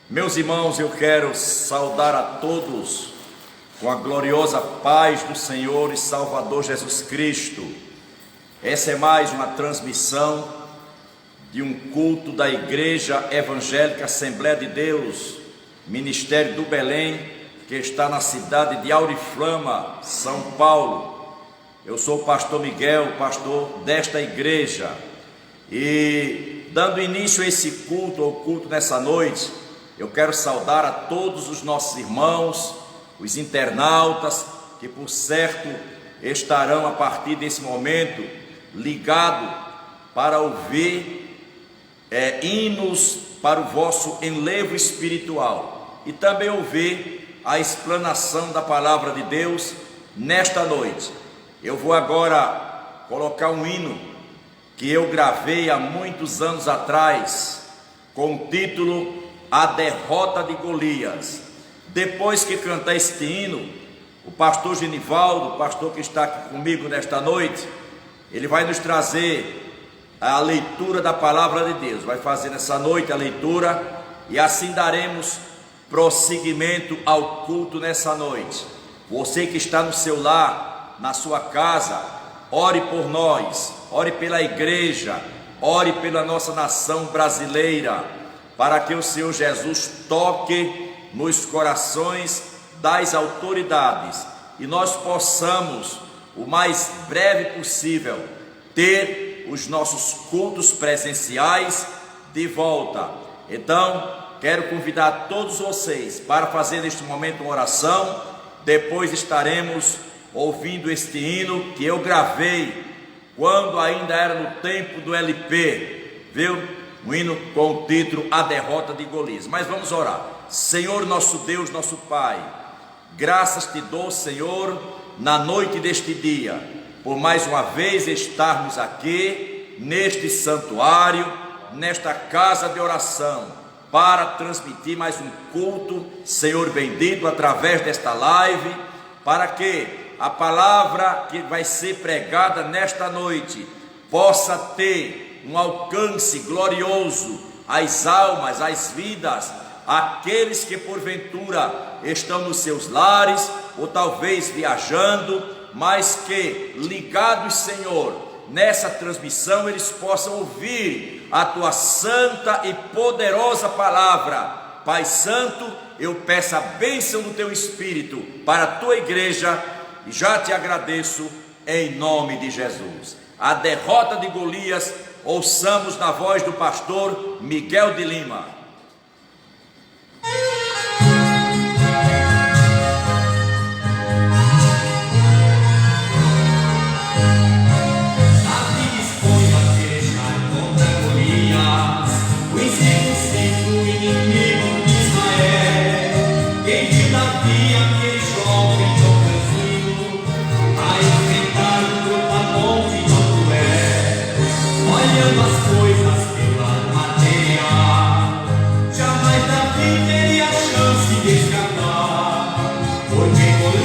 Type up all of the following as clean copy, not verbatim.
Meus irmãos, eu quero saudar a todos com a gloriosa paz do Senhor e Salvador Jesus Cristo. Essa é mais uma transmissão de um culto da Igreja Evangélica Assembleia de Deus, Ministério do Belém, que está na cidade de Auriflama, São Paulo. Eu sou o pastor Miguel, pastor desta igreja, e dando início a esse culto, ao culto nessa noite, eu quero saudar a todos os nossos irmãos, os internautas, que por certo estarão a partir desse momento ligados para ouvir hinos para o vosso enlevo espiritual e também ouvir a explanação da palavra de Deus nesta noite. Eu vou agora colocar um hino que eu gravei há muitos anos atrás, com o título A Derrota de Golias. Depois que cantar este hino, o pastor Genivaldo, o pastor que está aqui comigo nesta noite, ele vai nos trazer a leitura da palavra de Deus, vai fazer nessa noite a leitura, e assim daremos prosseguimento ao culto nessa noite. Você que está no seu lar, na sua casa, ore por nós, ore pela igreja, ore pela nossa nação brasileira, para que o Senhor Jesus toque nos corações das autoridades e nós possamos, o mais breve possível, ter os nossos cultos presenciais de volta. Então, quero convidar todos vocês para fazer neste momento uma oração. Depois estaremos ouvindo este hino que eu gravei quando ainda era no tempo do LP, viu? Um hino com o título A Derrota de Golias. Mas vamos orar. Senhor nosso Deus, nosso Pai, graças te dou, Senhor, na noite deste dia, por mais uma vez estarmos aqui neste santuário, nesta casa de oração, para transmitir mais um culto, Senhor bendito, através desta live, para que a palavra que vai ser pregada nesta noite possa ter um alcance glorioso às almas, às vidas, aqueles que porventura estão nos seus lares, ou talvez viajando, mas que ligados, Senhor, nessa transmissão eles possam ouvir a tua santa e poderosa palavra. Pai Santo, eu peço a bênção do teu Espírito para a tua igreja e já te agradeço em nome de Jesus. A derrota de Golias, ouçamos na voz do pastor Miguel de Lima. Eu vou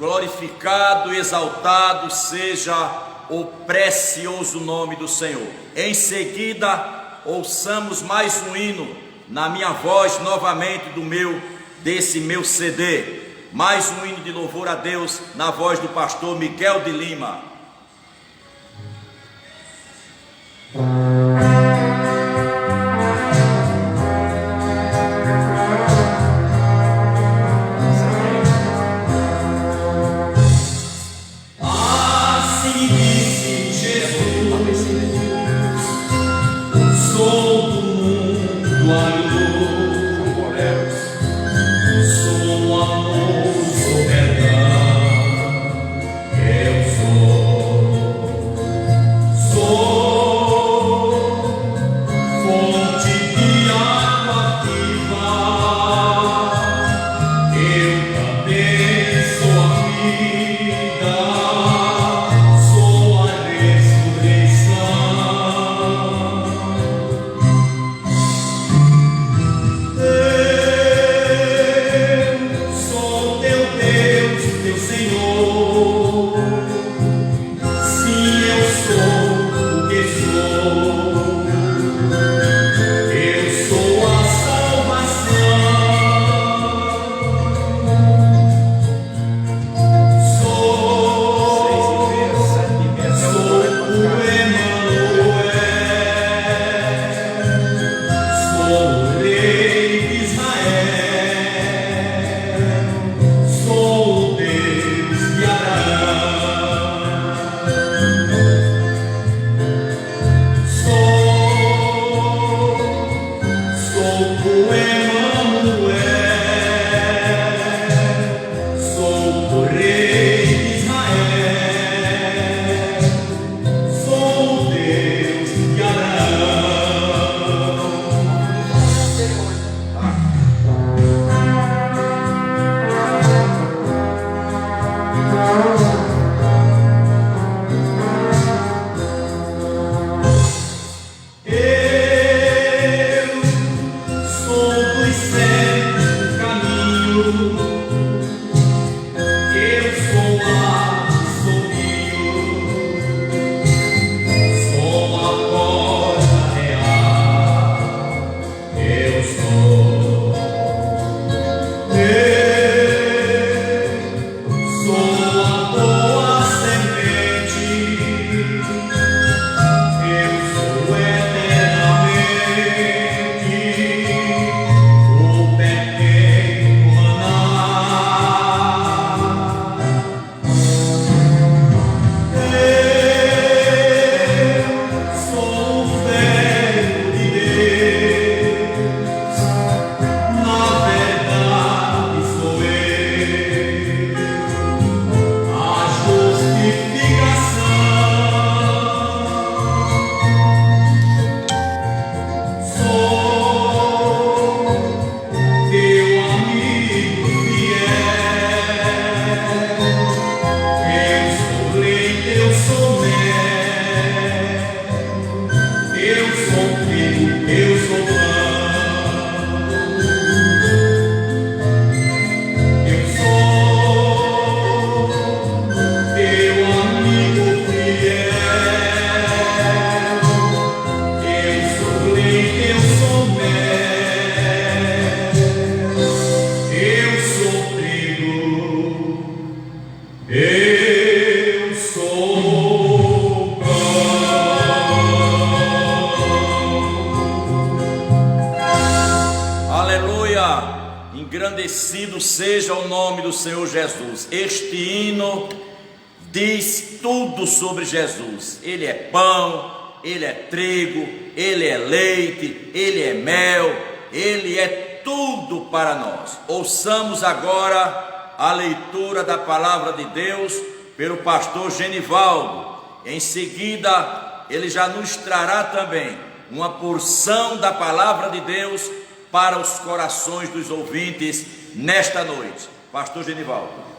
glorificado e exaltado seja o precioso nome do Senhor. Em seguida, ouçamos mais um hino na minha voz novamente desse meu CD. Mais um hino de louvor a Deus na voz do pastor Miguel de Lima. Engrandecido seja o nome do Senhor Jesus. Este hino diz tudo sobre Jesus. Ele é pão, Ele é trigo, Ele é leite, Ele é mel, Ele é tudo para nós. Ouçamos agora a leitura da palavra de Deus pelo pastor Genivaldo. Em seguida, ele já nos trará também uma porção da palavra de Deus para os corações dos ouvintes nesta noite. Pastor Genivaldo.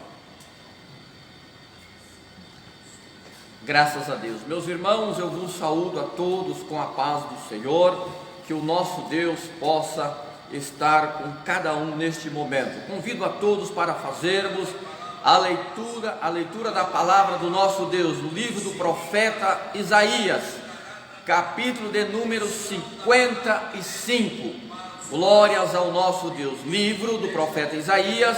Graças a Deus. Meus irmãos, eu vos saúdo a todos com a paz do Senhor, que o nosso Deus possa estar com cada um neste momento. Convido a todos para fazermos a leitura da palavra do nosso Deus, no livro do profeta Isaías, capítulo de número 55. Glórias ao nosso Deus. Livro do profeta Isaías,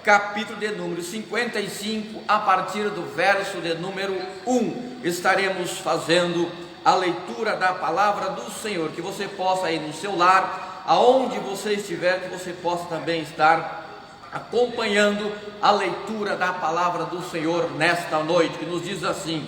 capítulo de número 55, a partir do verso de número 1. Estaremos fazendo a leitura da palavra do Senhor. Que você possa ir no seu lar, aonde você estiver, que você possa também estar acompanhando a leitura da palavra do Senhor nesta noite, que nos diz assim: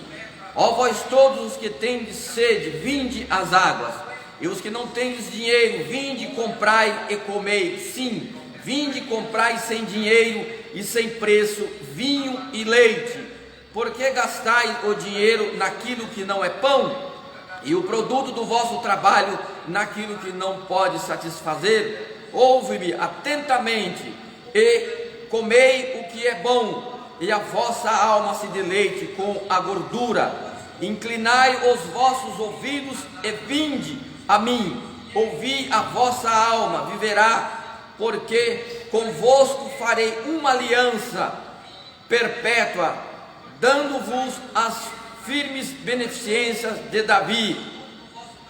ó vós todos os que tendes sede, vinde às águas, e os que não tendes dinheiro, vinde, comprai e comei. Sim, vinde, comprai sem dinheiro e sem preço vinho e leite. Porque gastais o dinheiro naquilo que não é pão, e o produto do vosso trabalho naquilo que não pode satisfazer? Ouve-me atentamente e comei o que é bom, e a vossa alma se deleite com a gordura. Inclinai os vossos ouvidos e vinde a mim. Ouvi, a vossa alma viverá, porque convosco farei uma aliança perpétua, dando-vos as firmes beneficências de Davi.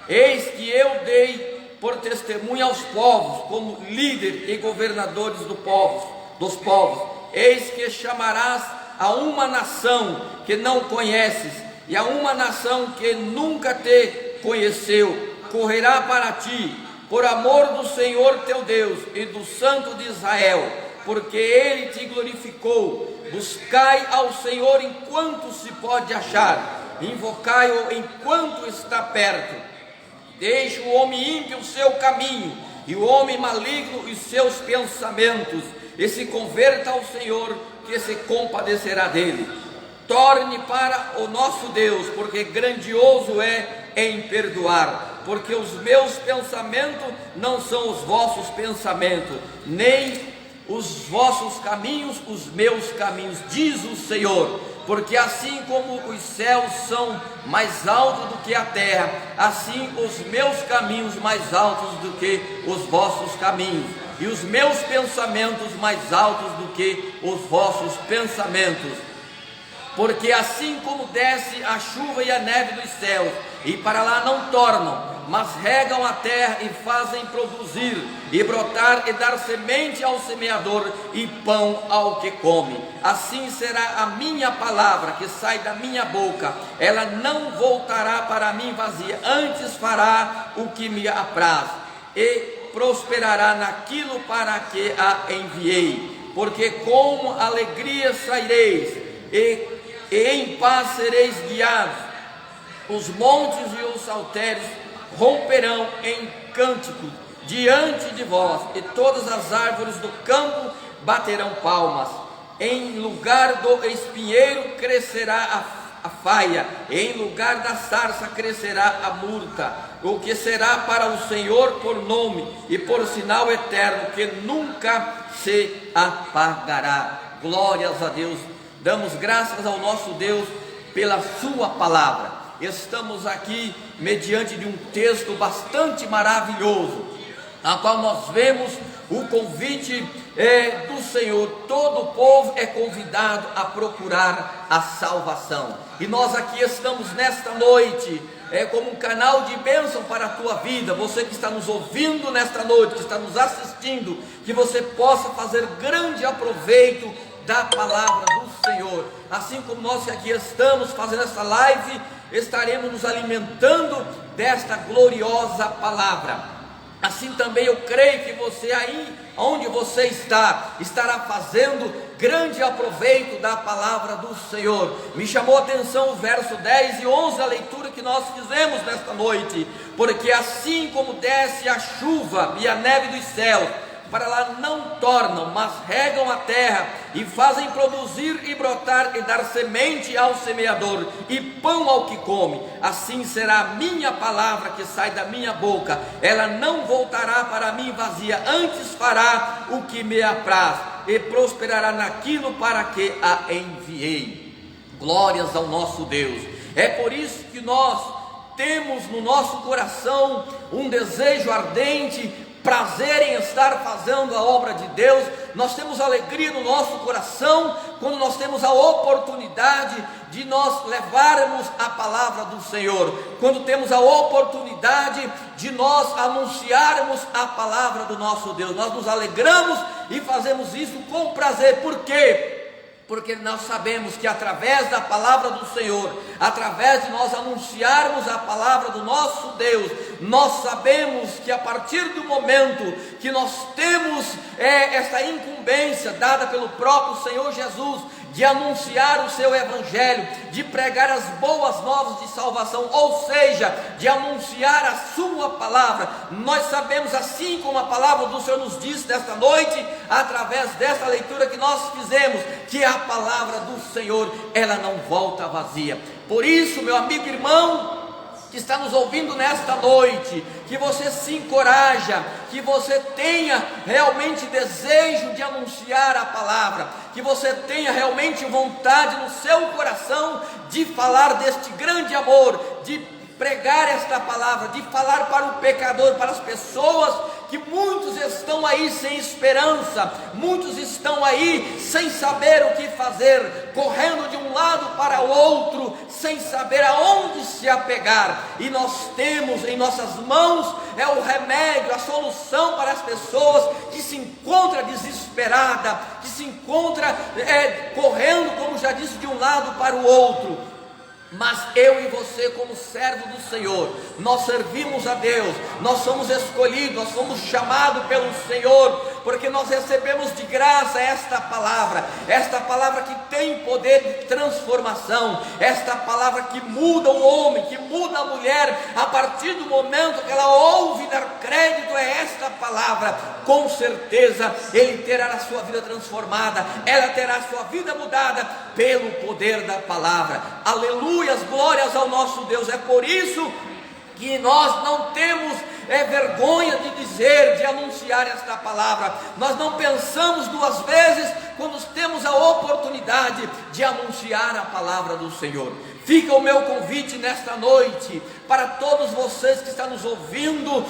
Eis que eu dei por testemunha aos povos, como líder e governadores dos povos. Eis que chamarás a uma nação que não conheces, e a uma nação que nunca te conheceu. Correrá para ti, por amor do Senhor teu Deus e do Santo de Israel, porque Ele te glorificou. Buscai ao Senhor enquanto se pode achar, invocai-o enquanto está perto. Deixe o homem ímpio o seu caminho, e o homem maligno os seus pensamentos, e se converta ao Senhor, que se compadecerá dele. Torne para o nosso Deus, porque grandioso é em perdoar. Porque os meus pensamentos não são os vossos pensamentos, nem os vossos caminhos os meus caminhos, diz o Senhor. Porque assim como os céus são mais altos do que a terra, assim os meus caminhos mais altos do que os vossos caminhos, e os meus pensamentos mais altos do que os vossos pensamentos. Porque assim como desce a chuva e a neve dos céus, e para lá não tornam, mas regam a terra e fazem produzir, e brotar e dar semente ao semeador, e pão ao que come, assim será a minha palavra que sai da minha boca. Ela não voltará para mim vazia, antes fará o que me apraz, e prosperará naquilo para que a enviei. Porque com alegria saireis, e em paz sereis guiados. Os montes e os saltérios romperão em cânticos diante de vós, e todas as árvores do campo baterão palmas. Em lugar do espinheiro crescerá a faia, em lugar da sarça crescerá a murta, o que será para o Senhor por nome e por sinal eterno, que nunca se apagará. Glórias a Deus. Damos graças ao nosso Deus pela sua palavra. Estamos aqui mediante de um texto bastante maravilhoso, na qual nós vemos o convite do Senhor. Todo o povo é convidado a procurar a salvação, e nós aqui estamos nesta noite como um canal de bênção para a tua vida. Você que está nos ouvindo nesta noite, que está nos assistindo, que você possa fazer grande aproveito da palavra do Senhor. Assim como nós que aqui estamos fazendo essa live, estaremos nos alimentando desta gloriosa palavra. Assim também eu creio que você aí, onde você estará fazendo grande aproveito da palavra do Senhor. Me chamou a atenção o verso 10 e 11, a leitura que nós fizemos nesta noite. Porque assim como desce a chuva e a neve dos céus, para lá não tornam, mas regam a terra e fazem produzir e brotar e dar semente ao semeador e pão ao que come, assim será a minha palavra que sai da minha boca. Ela não voltará para mim vazia, antes fará o que me apraz e prosperará naquilo para que a enviei. Glórias ao nosso Deus. É por isso que nós temos no nosso coração um desejo ardente prazer em estar fazendo a obra de Deus, nós temos alegria no nosso coração quando nós temos a oportunidade de nós levarmos a palavra do Senhor, quando temos a oportunidade de nós anunciarmos a palavra do nosso Deus. Nós nos alegramos e fazemos isso com prazer. Por quê? Porque nós sabemos que através da palavra do Senhor, através de nós anunciarmos a palavra do nosso Deus, nós sabemos que a partir do momento que nós temos essa incumbência dada pelo próprio Senhor Jesus, de anunciar o seu evangelho, de pregar as boas novas de salvação, ou seja, de anunciar a sua palavra, nós sabemos, assim como a palavra do Senhor nos disse nesta noite, através dessa leitura que nós fizemos, que a palavra do Senhor, ela não volta vazia. Por isso, meu amigo e irmão, que está nos ouvindo nesta noite, que você se encoraja, que você tenha realmente desejo de anunciar a palavra, que você tenha realmente vontade no seu coração de falar deste grande amor, de pregar esta palavra, de falar para o pecador, para as pessoas que muitos estão aí sem esperança, muitos estão aí sem saber o que fazer, correndo de um lado para o outro, sem saber aonde se apegar, e nós temos em nossas mãos o remédio, a solução para as pessoas que se encontra desesperada, que se encontra correndo, como já disse, de um lado para o outro. Mas eu e você, como servo do Senhor, nós servimos a Deus, nós somos escolhidos, nós somos chamados pelo Senhor, porque nós recebemos de graça esta palavra que tem poder de transformação, esta palavra que muda o homem, que muda a mulher, a partir do momento que ela ouve dar crédito a esta palavra, com certeza ele terá a sua vida transformada, ela terá a sua vida mudada pelo poder da palavra. Aleluia, glórias ao nosso Deus. É por isso que nós não temos vergonha de dizer, de anunciar esta palavra. Nós não pensamos duas vezes quando temos a oportunidade de anunciar a palavra do Senhor. Fica o meu convite nesta noite para todos vocês que estão nos ouvindo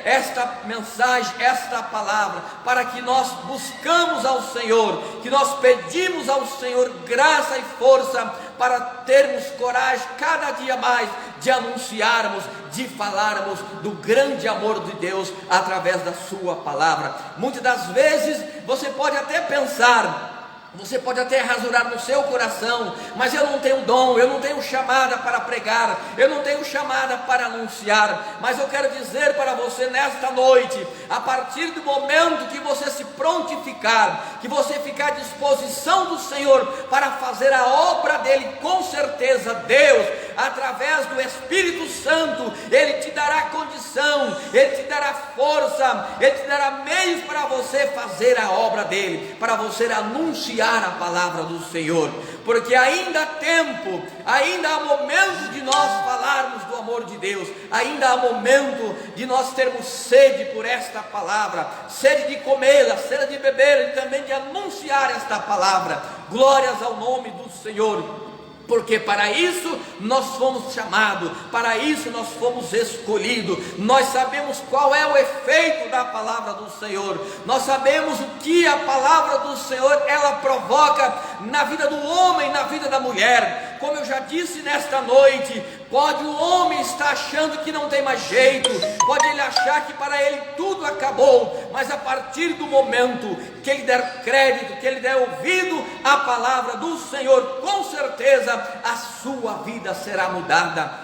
esta mensagem, esta palavra, para que nós buscamos ao Senhor, que nós pedimos ao Senhor graça e força para termos coragem cada dia mais de anunciarmos, de falarmos do grande amor de Deus através da sua palavra. Muitas das vezes você pode até pensar, você pode até rasurar no seu coração, mas eu não tenho dom, eu não tenho chamada para pregar, eu não tenho chamada para anunciar. Mas eu quero dizer para você nesta noite, a partir do momento que você se prontificar, que você ficar à disposição do Senhor para fazer a obra dele, com certeza Deus, através do Espírito Santo, Ele te dará condição, Ele te dará força, Ele te dará meios para você fazer a obra dele, para você anunciar a palavra do Senhor, porque ainda há tempo, ainda há momento de nós falarmos do amor de Deus, ainda há momento de nós termos sede por esta palavra, sede de comê-la, sede de beber e também de anunciar esta palavra. Glórias ao nome do Senhor. Porque para isso nós fomos chamados, para isso nós fomos escolhidos. Nós sabemos qual é o efeito da palavra do Senhor, nós sabemos o que a palavra do Senhor ela provoca na vida do homem, na vida da mulher. Como eu já disse nesta noite, pode o homem estar achando que não tem mais jeito, pode ele achar que para ele tudo acabou, mas a partir do momento que ele der crédito, que ele der ouvido à palavra do Senhor, com certeza a sua vida será mudada,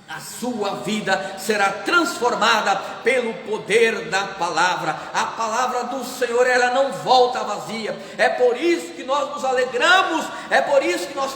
a sua vida será transformada pelo poder da palavra. A palavra do Senhor, ela não volta vazia. É por isso que nós nos alegramos, é por isso que nós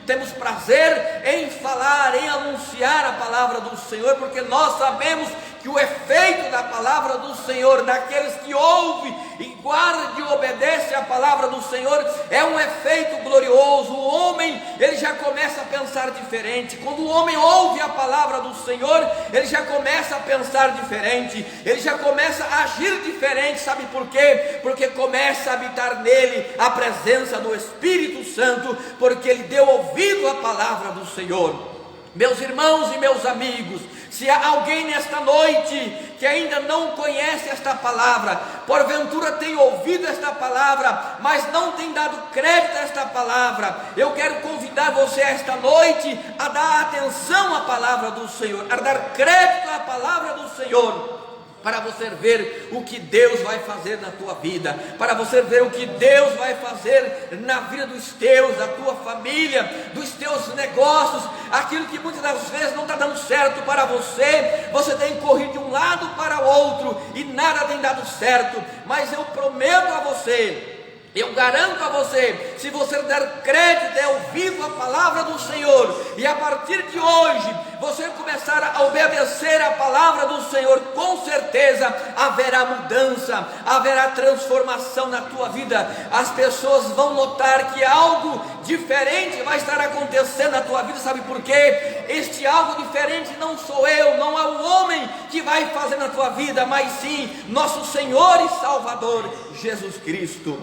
temos prazer em falar, em anunciar a palavra do Senhor, porque nós sabemos que o efeito da palavra do Senhor, daqueles que ouvem e guardam e obedecem a palavra do Senhor, é um efeito glorioso. O homem, ele já começa a pensar diferente. Quando o homem ouve a palavra do Senhor, ele já começa a pensar diferente, ele já começa a agir diferente. Sabe por quê? Porque começa a habitar nele a presença do Espírito Santo, porque ele deu ouvido à palavra do Senhor. Meus irmãos e meus amigos, se há alguém nesta noite que ainda não conhece esta palavra, porventura tem ouvido esta palavra, mas não tem dado crédito a esta palavra, eu quero convidar você esta noite a dar atenção à palavra do Senhor, a dar crédito à palavra do Senhor, para você ver o que Deus vai fazer na tua vida, para você ver o que Deus vai fazer na vida dos teus, da tua família, dos teus negócios, aquilo que muitas das vezes não está dando certo para você, você tem corrido de um lado para o outro e nada tem dado certo, mas eu prometo a você, eu garanto a você, se você der crédito, der ouvido à palavra do Senhor, e a partir de hoje, você começar a obedecer a palavra do Senhor, com certeza haverá mudança, haverá transformação na tua vida, as pessoas vão notar que algo diferente vai estar acontecendo na tua vida, sabe por quê? Este algo diferente não sou eu, não é o homem que vai fazer na tua vida, mas sim, nosso Senhor e Salvador, Jesus Cristo.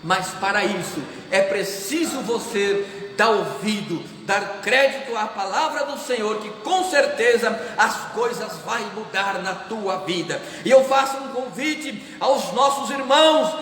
Mas para isso é preciso você dar ouvido, dar crédito à palavra do Senhor, que com certeza as coisas vão mudar na tua vida. E eu faço um convite aos nossos irmãos,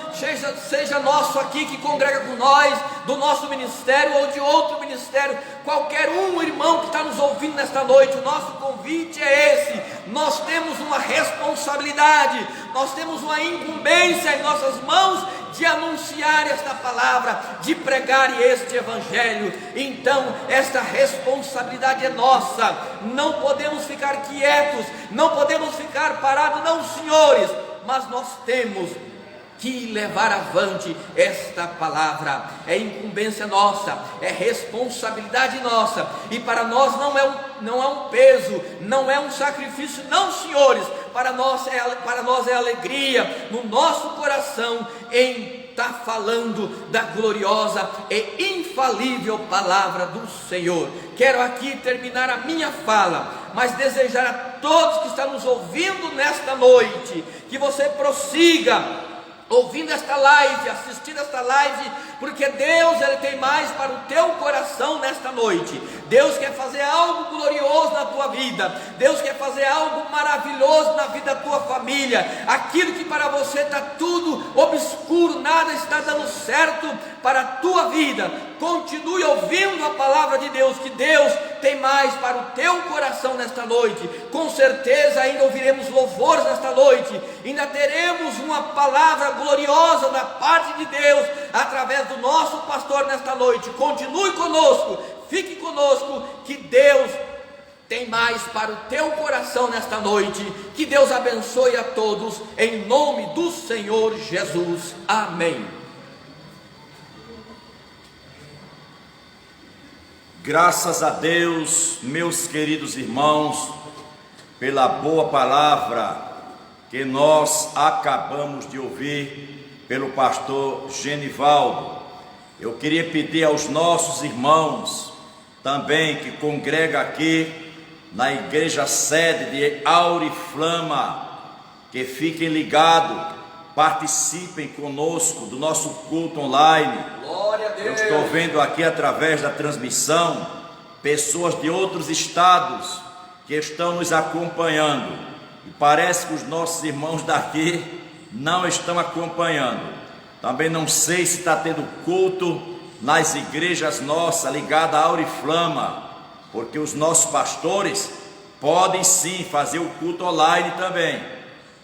seja nosso aqui que congrega com nós, do nosso ministério ou de outro ministério, qualquer um irmão que está nos ouvindo nesta noite, o nosso convite é esse. Nós temos uma responsabilidade, nós temos uma incumbência em nossas mãos de anunciar esta palavra, de pregar este evangelho. Então esta responsabilidade é nossa, não podemos ficar quietos, não podemos ficar parados, não, senhores, mas nós temos que levar avante esta palavra, é incumbência nossa, é responsabilidade nossa, e para nós não é um peso, não é um sacrifício, não, senhores, para nós é alegria no nosso coração em estar falando da gloriosa e infalível palavra do Senhor. Quero aqui terminar a minha fala, mas desejar a todos que estão nos ouvindo nesta noite, que você prossiga ouvindo esta live, assistindo esta live, porque Deus, Ele tem mais para o teu coração nesta noite. Deus quer fazer algo glorioso na tua vida, Deus quer fazer algo maravilhoso na vida da tua família. Aquilo que para você está tudo obscuro, nada está dando certo para a tua vida, continue ouvindo a palavra de Deus, que Deus tem mais para o teu coração nesta noite. Com certeza ainda ouviremos louvores nesta noite, ainda teremos uma palavra gloriosa da parte de Deus, através do nosso pastor nesta noite. Continue conosco, fique conosco, que Deus tem mais para o teu coração nesta noite. Que Deus abençoe a todos, em nome do Senhor Jesus, amém. Graças a Deus, meus queridos irmãos, pela boa palavra que nós acabamos de ouvir pelo pastor Genivaldo. Eu queria pedir aos nossos irmãos também que congregam aqui na igreja sede de Auriflama, que fiquem ligados, participem conosco do nosso culto online. Glória a Deus. Eu estou vendo aqui através da transmissão pessoas de outros estados que estão nos acompanhando, e parece que os nossos irmãos daqui não estão acompanhando. Também não sei se está tendo culto nas igrejas nossas ligadas à Auriflama, porque os nossos pastores podem sim fazer o culto online também,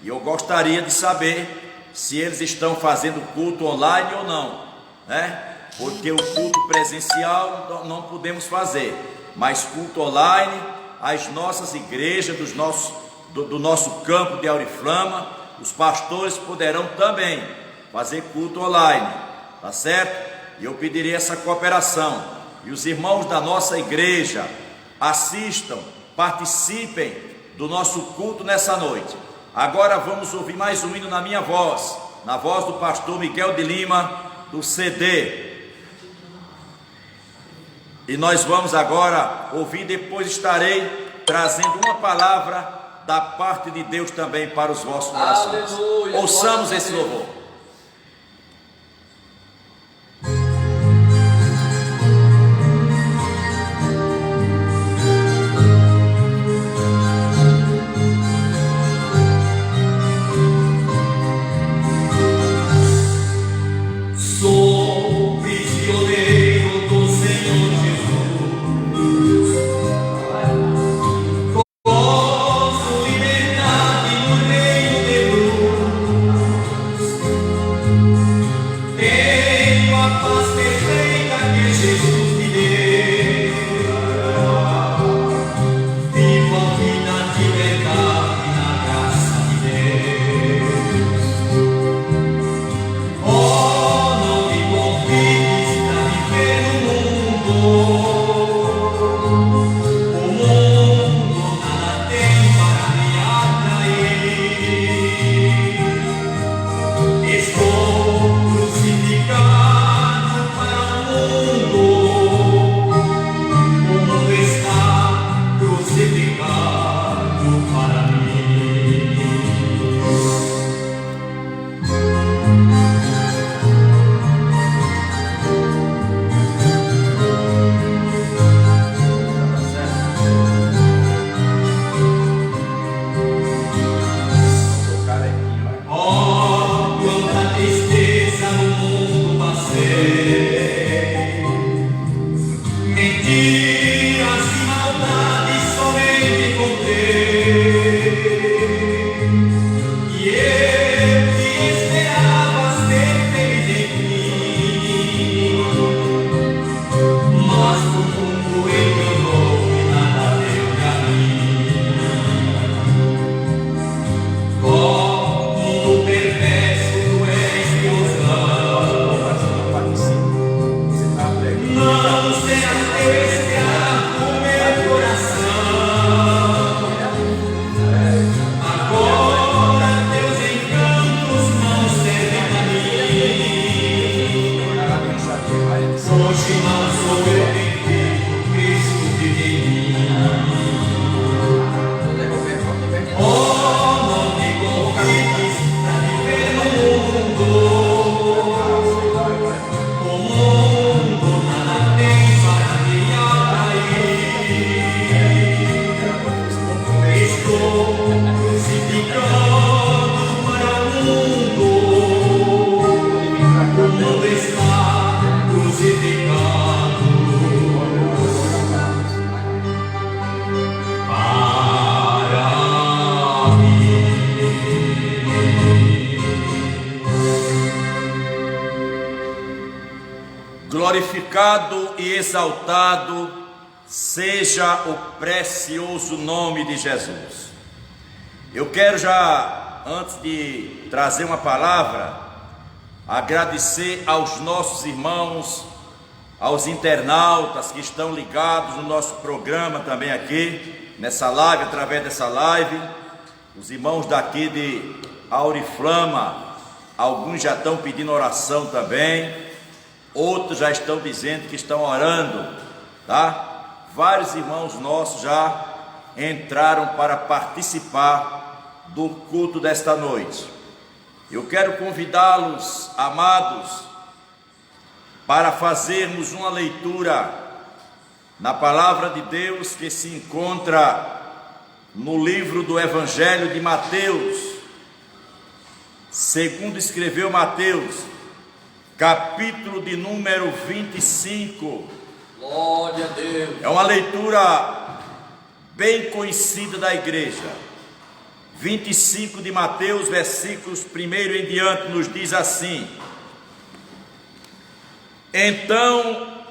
e eu gostaria de saber se eles estão fazendo culto online ou não, né? Porque o culto presencial não podemos fazer, mas culto online, as nossas igrejas do nosso campo de Auriflama, os pastores poderão também fazer culto online, tá certo? E eu pediria essa cooperação, e os irmãos da nossa igreja assistam, participem do nosso culto nessa noite. Agora vamos ouvir mais um hino na minha voz, na voz do pastor Miguel de Lima, do CD. E nós vamos agora ouvir, depois estarei trazendo uma palavra da parte de Deus também para os vossos corações. Aleluia. Ouçamos esse louvor. glorificado e exaltado seja o precioso nome de Jesus. Eu quero já, antes de trazer uma palavra, agradecer aos nossos irmãos, aos internautas que estão ligados no nosso programa também aqui, nessa live, através dessa live, os irmãos daqui de Auriflama, alguns já estão pedindo oração também, outros já estão dizendo que estão orando, tá? Vários irmãos nossos já entraram para participar do culto desta noite. Eu quero convidá-los, amados, para fazermos uma leitura na palavra de Deus que se encontra no livro do Evangelho de Mateus, segundo escreveu Mateus, capítulo de número 25. Glória a Deus. É uma leitura bem conhecida da igreja. 25 de Mateus, versículos 1 em diante, nos diz assim: então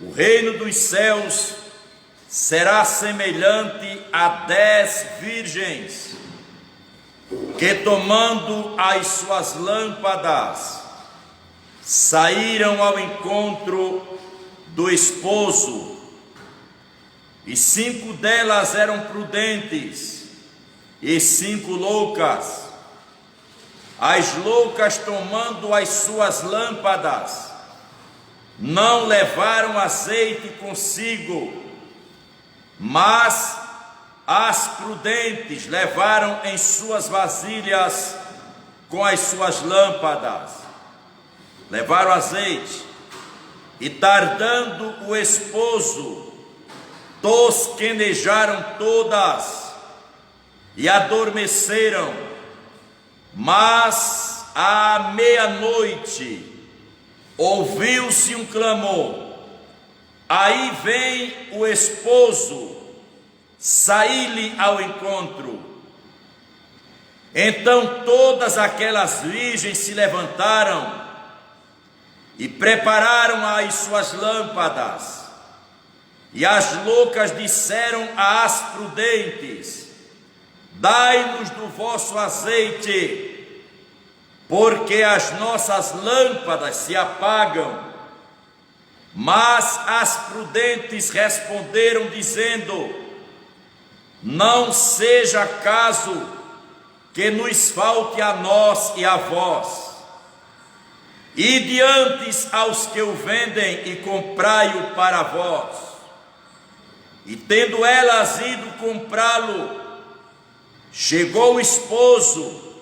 o reino dos céus será semelhante a 10 virgens que, tomando as suas lâmpadas, saíram ao encontro do esposo, e 5 delas eram prudentes e 5 loucas. As loucas, tomando as suas lâmpadas, não levaram azeite consigo, mas as prudentes levaram em suas vasilhas com as suas lâmpadas. Levaram azeite. E tardando o esposo, tosquenejaram todas e adormeceram. Mas à meia-noite ouviu-se um clamor: aí vem o esposo, saí-lhe ao encontro. Então todas aquelas virgens se levantaram e prepararam as suas lâmpadas. E as loucas disseram às prudentes: dai-nos do vosso azeite, porque as nossas lâmpadas se apagam. Mas as prudentes responderam, dizendo: não seja caso que nos falte a nós e a vós. Ide antes aos que o vendem e comprai-o para vós. E tendo elas ido comprá-lo, chegou o esposo,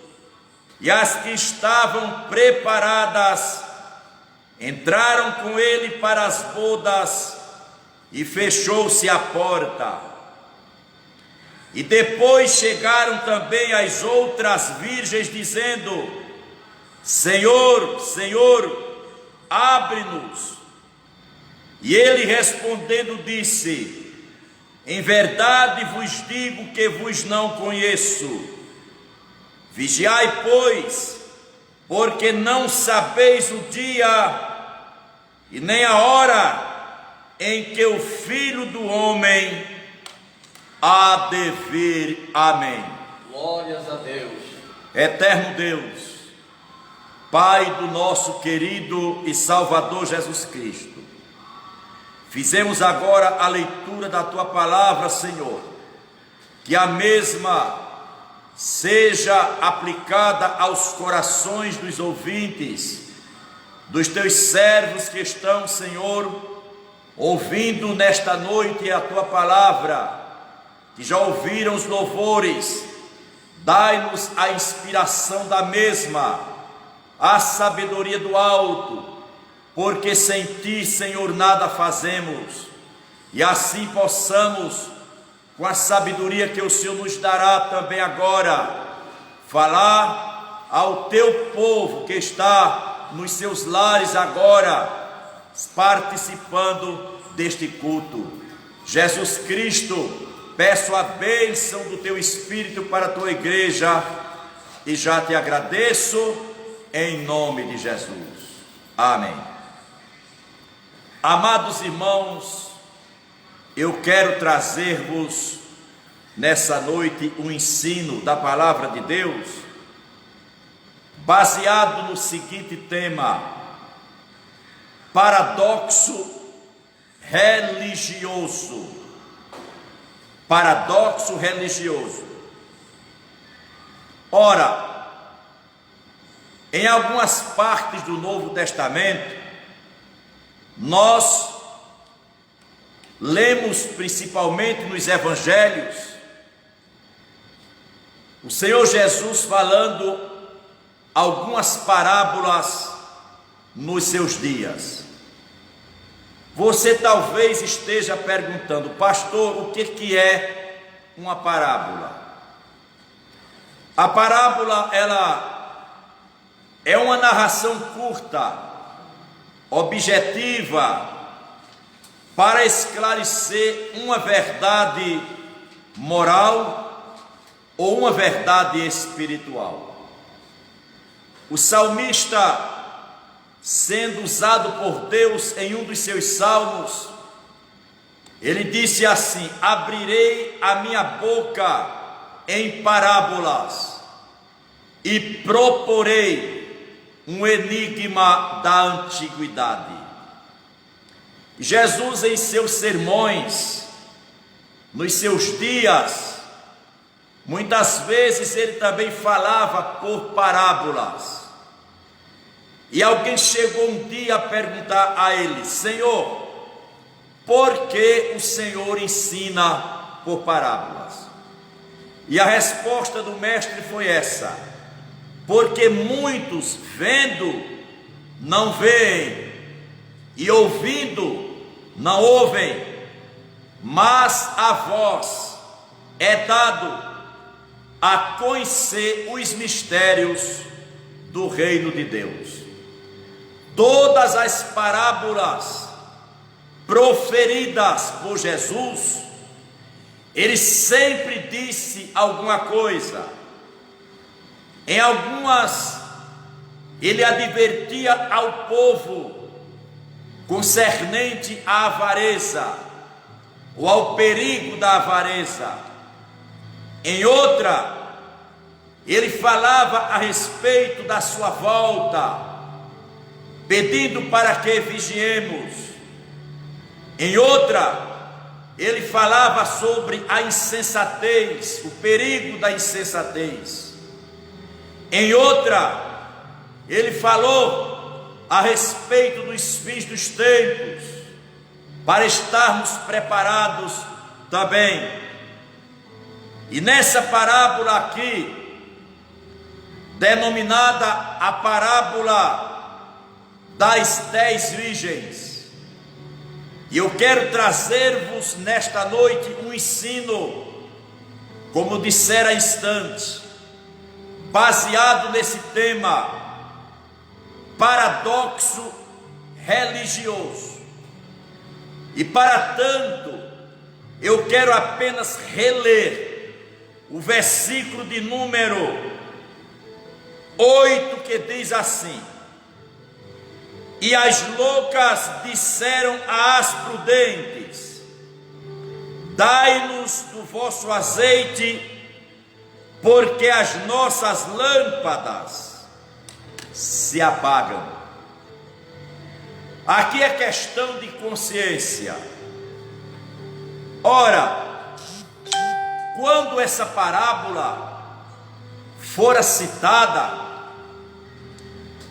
e as que estavam preparadas entraram com ele para as bodas, e fechou-se a porta. E depois chegaram também as outras virgens, dizendo: Senhor, Senhor, abre-nos. E ele respondendo disse: em verdade vos digo que vos não conheço. Vigiai, pois, porque não sabeis o dia e nem a hora em que o Filho do Homem há de vir. Amém. Glórias a Deus. Eterno Deus, Pai do nosso querido e Salvador Jesus Cristo, fizemos agora a leitura da Tua palavra, Senhor, que a mesma seja aplicada aos corações dos ouvintes, dos Teus servos que estão, Senhor, ouvindo nesta noite a Tua palavra, que já ouviram os louvores. Dai-nos a inspiração da mesma, a sabedoria do alto, porque sem Ti, Senhor, nada fazemos, e assim possamos, com a sabedoria que o Senhor nos dará também agora, falar ao Teu povo que está nos seus lares agora, participando deste culto. Jesus Cristo, peço a bênção do Teu Espírito para a Tua igreja, e já Te agradeço, em nome de Jesus. Amém. Amados irmãos, eu quero trazer-vos nessa noite um ensino da palavra de Deus, baseado no seguinte tema: paradoxo religioso. Paradoxo religioso. Ora, em algumas partes do Novo Testamento, nós lemos principalmente nos evangelhos, o Senhor Jesus falando algumas parábolas nos seus dias. Você talvez esteja perguntando: pastor, o que é uma parábola? A parábola, ela é uma narração curta, objetiva, para esclarecer uma verdade moral ou uma verdade espiritual. O salmista, sendo usado por Deus em um dos seus salmos, ele disse assim: abrirei a minha boca em parábolas e proporei um enigma da antiguidade. Jesus, em seus sermões, nos seus dias, muitas vezes ele também falava por parábolas. E alguém chegou um dia a perguntar a ele: Senhor, por que o Senhor ensina por parábolas? E a resposta do mestre foi essa: porque muitos vendo não veem, e ouvindo não ouvem, mas a vós é dado a conhecer os mistérios do reino de Deus. Todas as parábolas proferidas por Jesus, ele sempre disse alguma coisa. Em algumas, ele advertia ao povo concernente à avareza, ou ao perigo da avareza. Em outra, ele falava a respeito da sua volta, pedindo para que vigiemos. Em outra, ele falava sobre a insensatez, o perigo da insensatez. Em outra, ele falou a respeito dos fins dos tempos, para estarmos preparados também. E nessa parábola aqui, denominada a parábola das 10 virgens, e eu quero trazer-vos nesta noite um ensino, como dissera há instantes, baseado nesse tema, paradoxo religioso. E para tanto, eu quero apenas reler o versículo de número 8, que diz assim: e as loucas disseram às prudentes: dai-nos do vosso azeite, porque as nossas lâmpadas se apagam. Aqui é questão de consciência. Ora, quando essa parábola fora citada,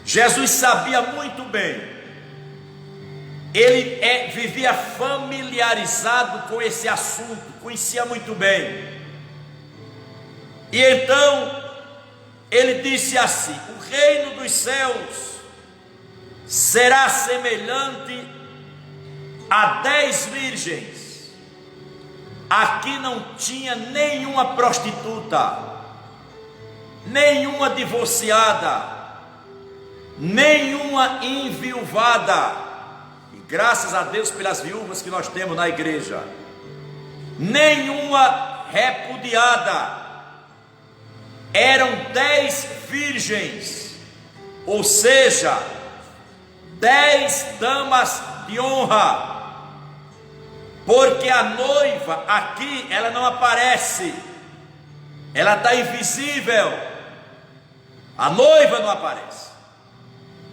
Jesus sabia muito bem, ele vivia familiarizado com esse assunto, conhecia muito bem. E então ele disse assim: o reino dos céus será semelhante a 10 virgens. Aqui não tinha nenhuma prostituta, nenhuma divorciada, nenhuma enviuvada, e graças a Deus pelas viúvas que nós temos na igreja, nenhuma repudiada. Eram 10 virgens, ou seja, 10 damas de honra, porque a noiva aqui, ela não aparece, ela está invisível, a noiva não aparece.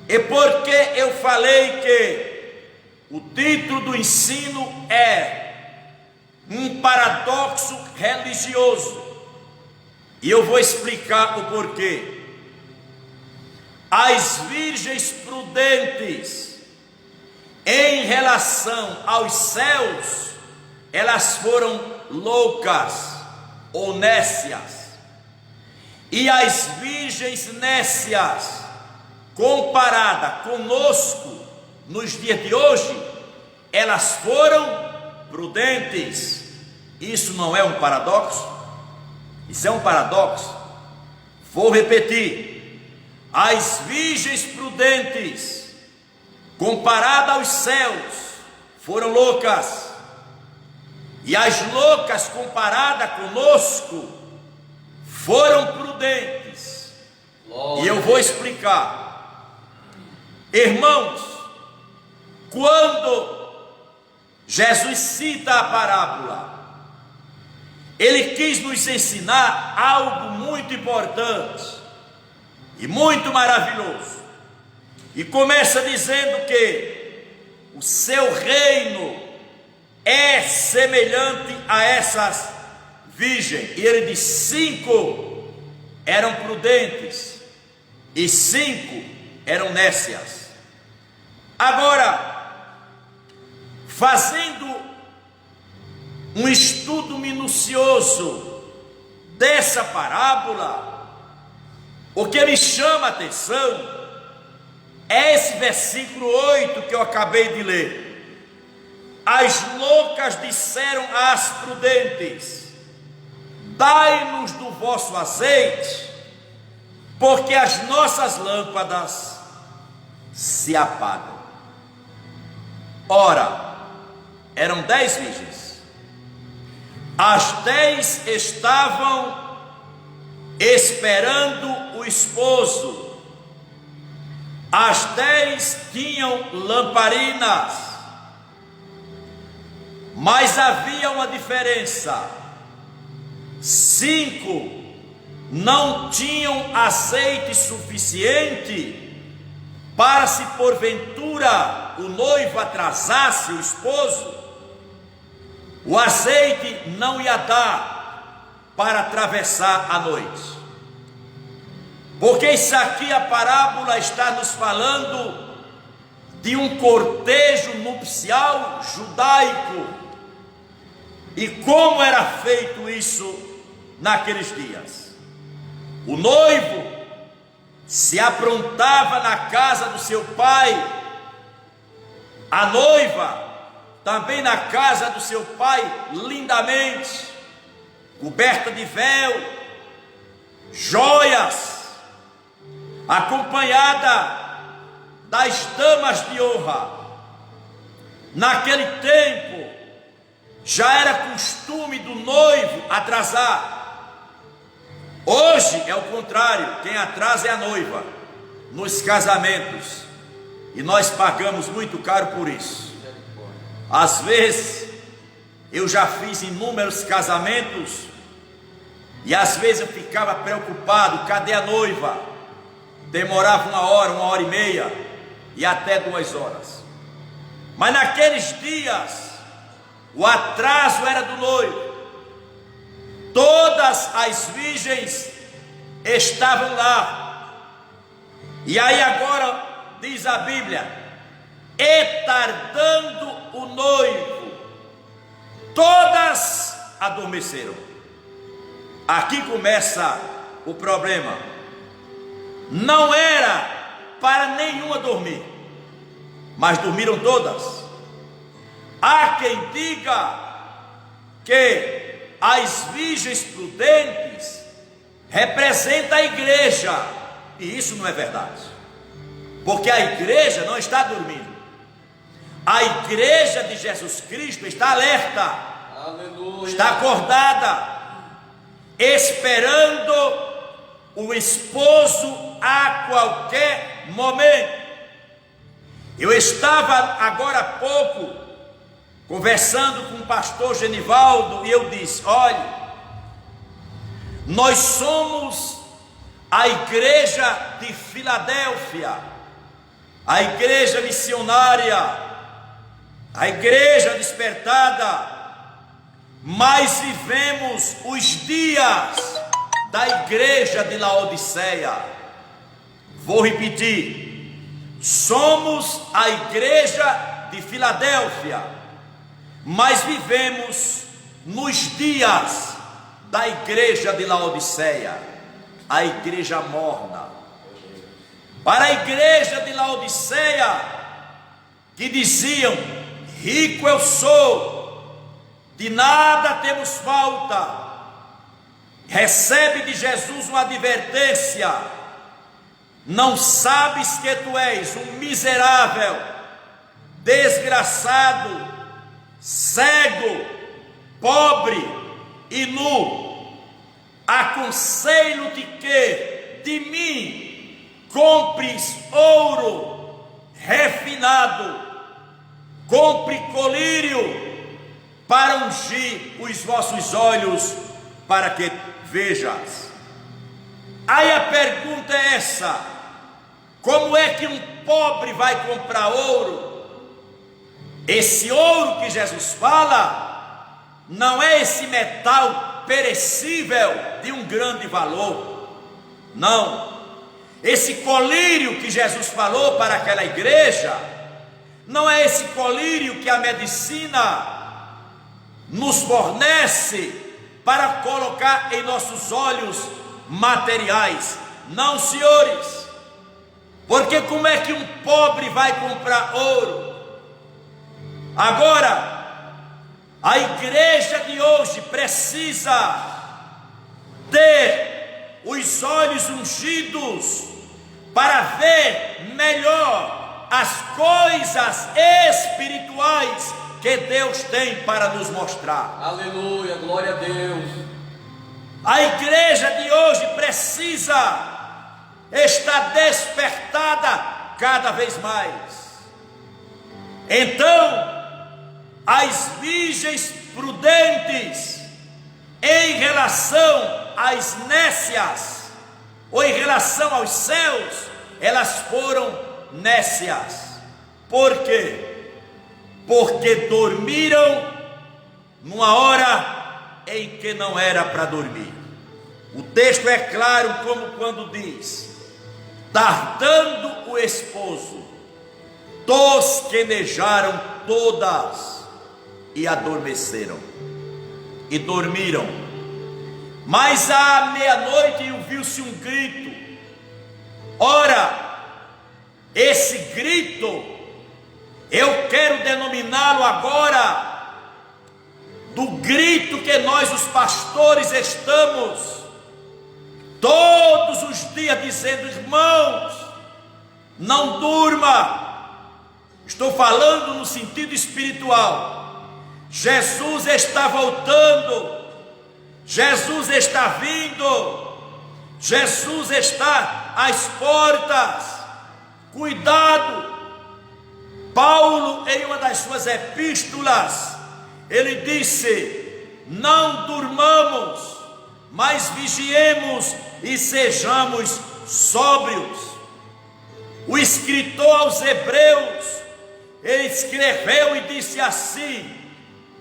E porque eu falei que o título do ensino é um paradoxo religioso, e eu vou explicar o porquê. As virgens prudentes, em relação aos céus, elas foram loucas ou nécias, e as virgens nécias, comparada conosco nos dias de hoje, elas foram prudentes. Isso não é um paradoxo? Isso é um paradoxo. Vou repetir. As virgens prudentes, comparada aos céus, foram loucas, e as loucas, comparada conosco, foram prudentes. E eu vou explicar. Irmãos, quando Jesus cita a parábola, ele quis nos ensinar algo muito importante e muito maravilhoso. E começa dizendo que o seu reino é semelhante a essas virgens. E ele diz: 5 eram prudentes e 5 eram nécias. Agora, fazendo um estudo minucioso dessa parábola, o que me chama a atenção é esse versículo 8 que eu acabei de ler. As loucas disseram às prudentes: dai-nos do vosso azeite, porque as nossas lâmpadas se apagam. Ora, eram 10 virgens. As 10 estavam esperando o esposo. As 10 tinham lamparinas, mas havia uma diferença: 5 não tinham azeite suficiente para, se porventura o noivo atrasasse o esposo, o azeite não ia dar para atravessar a noite. Porque isso aqui, a parábola está nos falando de um cortejo nupcial judaico. E como era feito isso naqueles dias? O noivo se aprontava na casa do seu pai, a noiva também na casa do seu pai, lindamente, coberta de véu, joias, acompanhada das damas de honra. Naquele tempo, já era costume do noivo atrasar. Hoje é o contrário, quem atrasa é a noiva, nos casamentos, e nós pagamos muito caro por isso. Às vezes, eu já fiz inúmeros casamentos, e às vezes eu ficava preocupado: cadê a noiva? Demorava 1 hora e meia, e até 2 horas. Mas naqueles dias, o atraso era do noivo. Todas as virgens estavam lá. E aí agora diz a Bíblia: e tardando o noivo, todas adormeceram. Aqui começa o problema. Não era para nenhuma dormir, mas dormiram todas. Há quem diga que as virgens prudentes representam a igreja, e isso não é verdade, porque a igreja não está dormindo. A igreja de Jesus Cristo está alerta, aleluia, está acordada, esperando o esposo a qualquer momento. Eu estava agora há pouco conversando com o pastor Genivaldo e eu disse: olhe, nós somos a igreja de Filadélfia, a igreja missionária, a igreja despertada, mas vivemos os dias da igreja de Laodiceia. Vou repetir: somos a igreja de Filadélfia, mas vivemos nos dias da igreja de Laodiceia, a igreja morna. Para a igreja de Laodiceia, que diziam: rico eu sou, de nada temos falta, recebe de Jesus uma advertência: não sabes que tu és um miserável, desgraçado, cego, pobre e nu. Aconselho-te que de mim compres ouro refinado, compre colírio para ungir os vossos olhos, para que vejas. Aí a pergunta é essa: como é que um pobre vai comprar ouro? Esse ouro que Jesus fala não é esse metal perecível de um grande valor, não. Esse colírio que Jesus falou para aquela igreja não é esse colírio que a medicina nos fornece para colocar em nossos olhos materiais. Não, senhores, porque como é que um pobre vai comprar ouro? Agora, a igreja de hoje precisa ter os olhos ungidos para ver melhor as coisas espirituais que Deus tem para nos mostrar. Aleluia, glória a Deus. A igreja de hoje precisa estar despertada cada vez mais. Então, as virgens prudentes, em relação às nécias, ou em relação aos céus, elas foram nécias. Por quê? Porque dormiram numa hora em que não era para dormir. O texto é claro, como quando diz: tardando o esposo, tosquenejaram todas e adormeceram e dormiram. Mas à meia-noite ouviu-se um grito. Ora, esse grito eu quero denominá-lo agora do grito que nós, os pastores, estamos todos os dias dizendo: irmãos, não durma. Estou falando no sentido espiritual. Jesus está voltando, Jesus está vindo, Jesus está às portas. Cuidado. Paulo, em uma das suas epístolas, ele disse: não durmamos, mas vigiemos e sejamos sóbrios. O escritor aos Hebreus, ele escreveu e disse assim: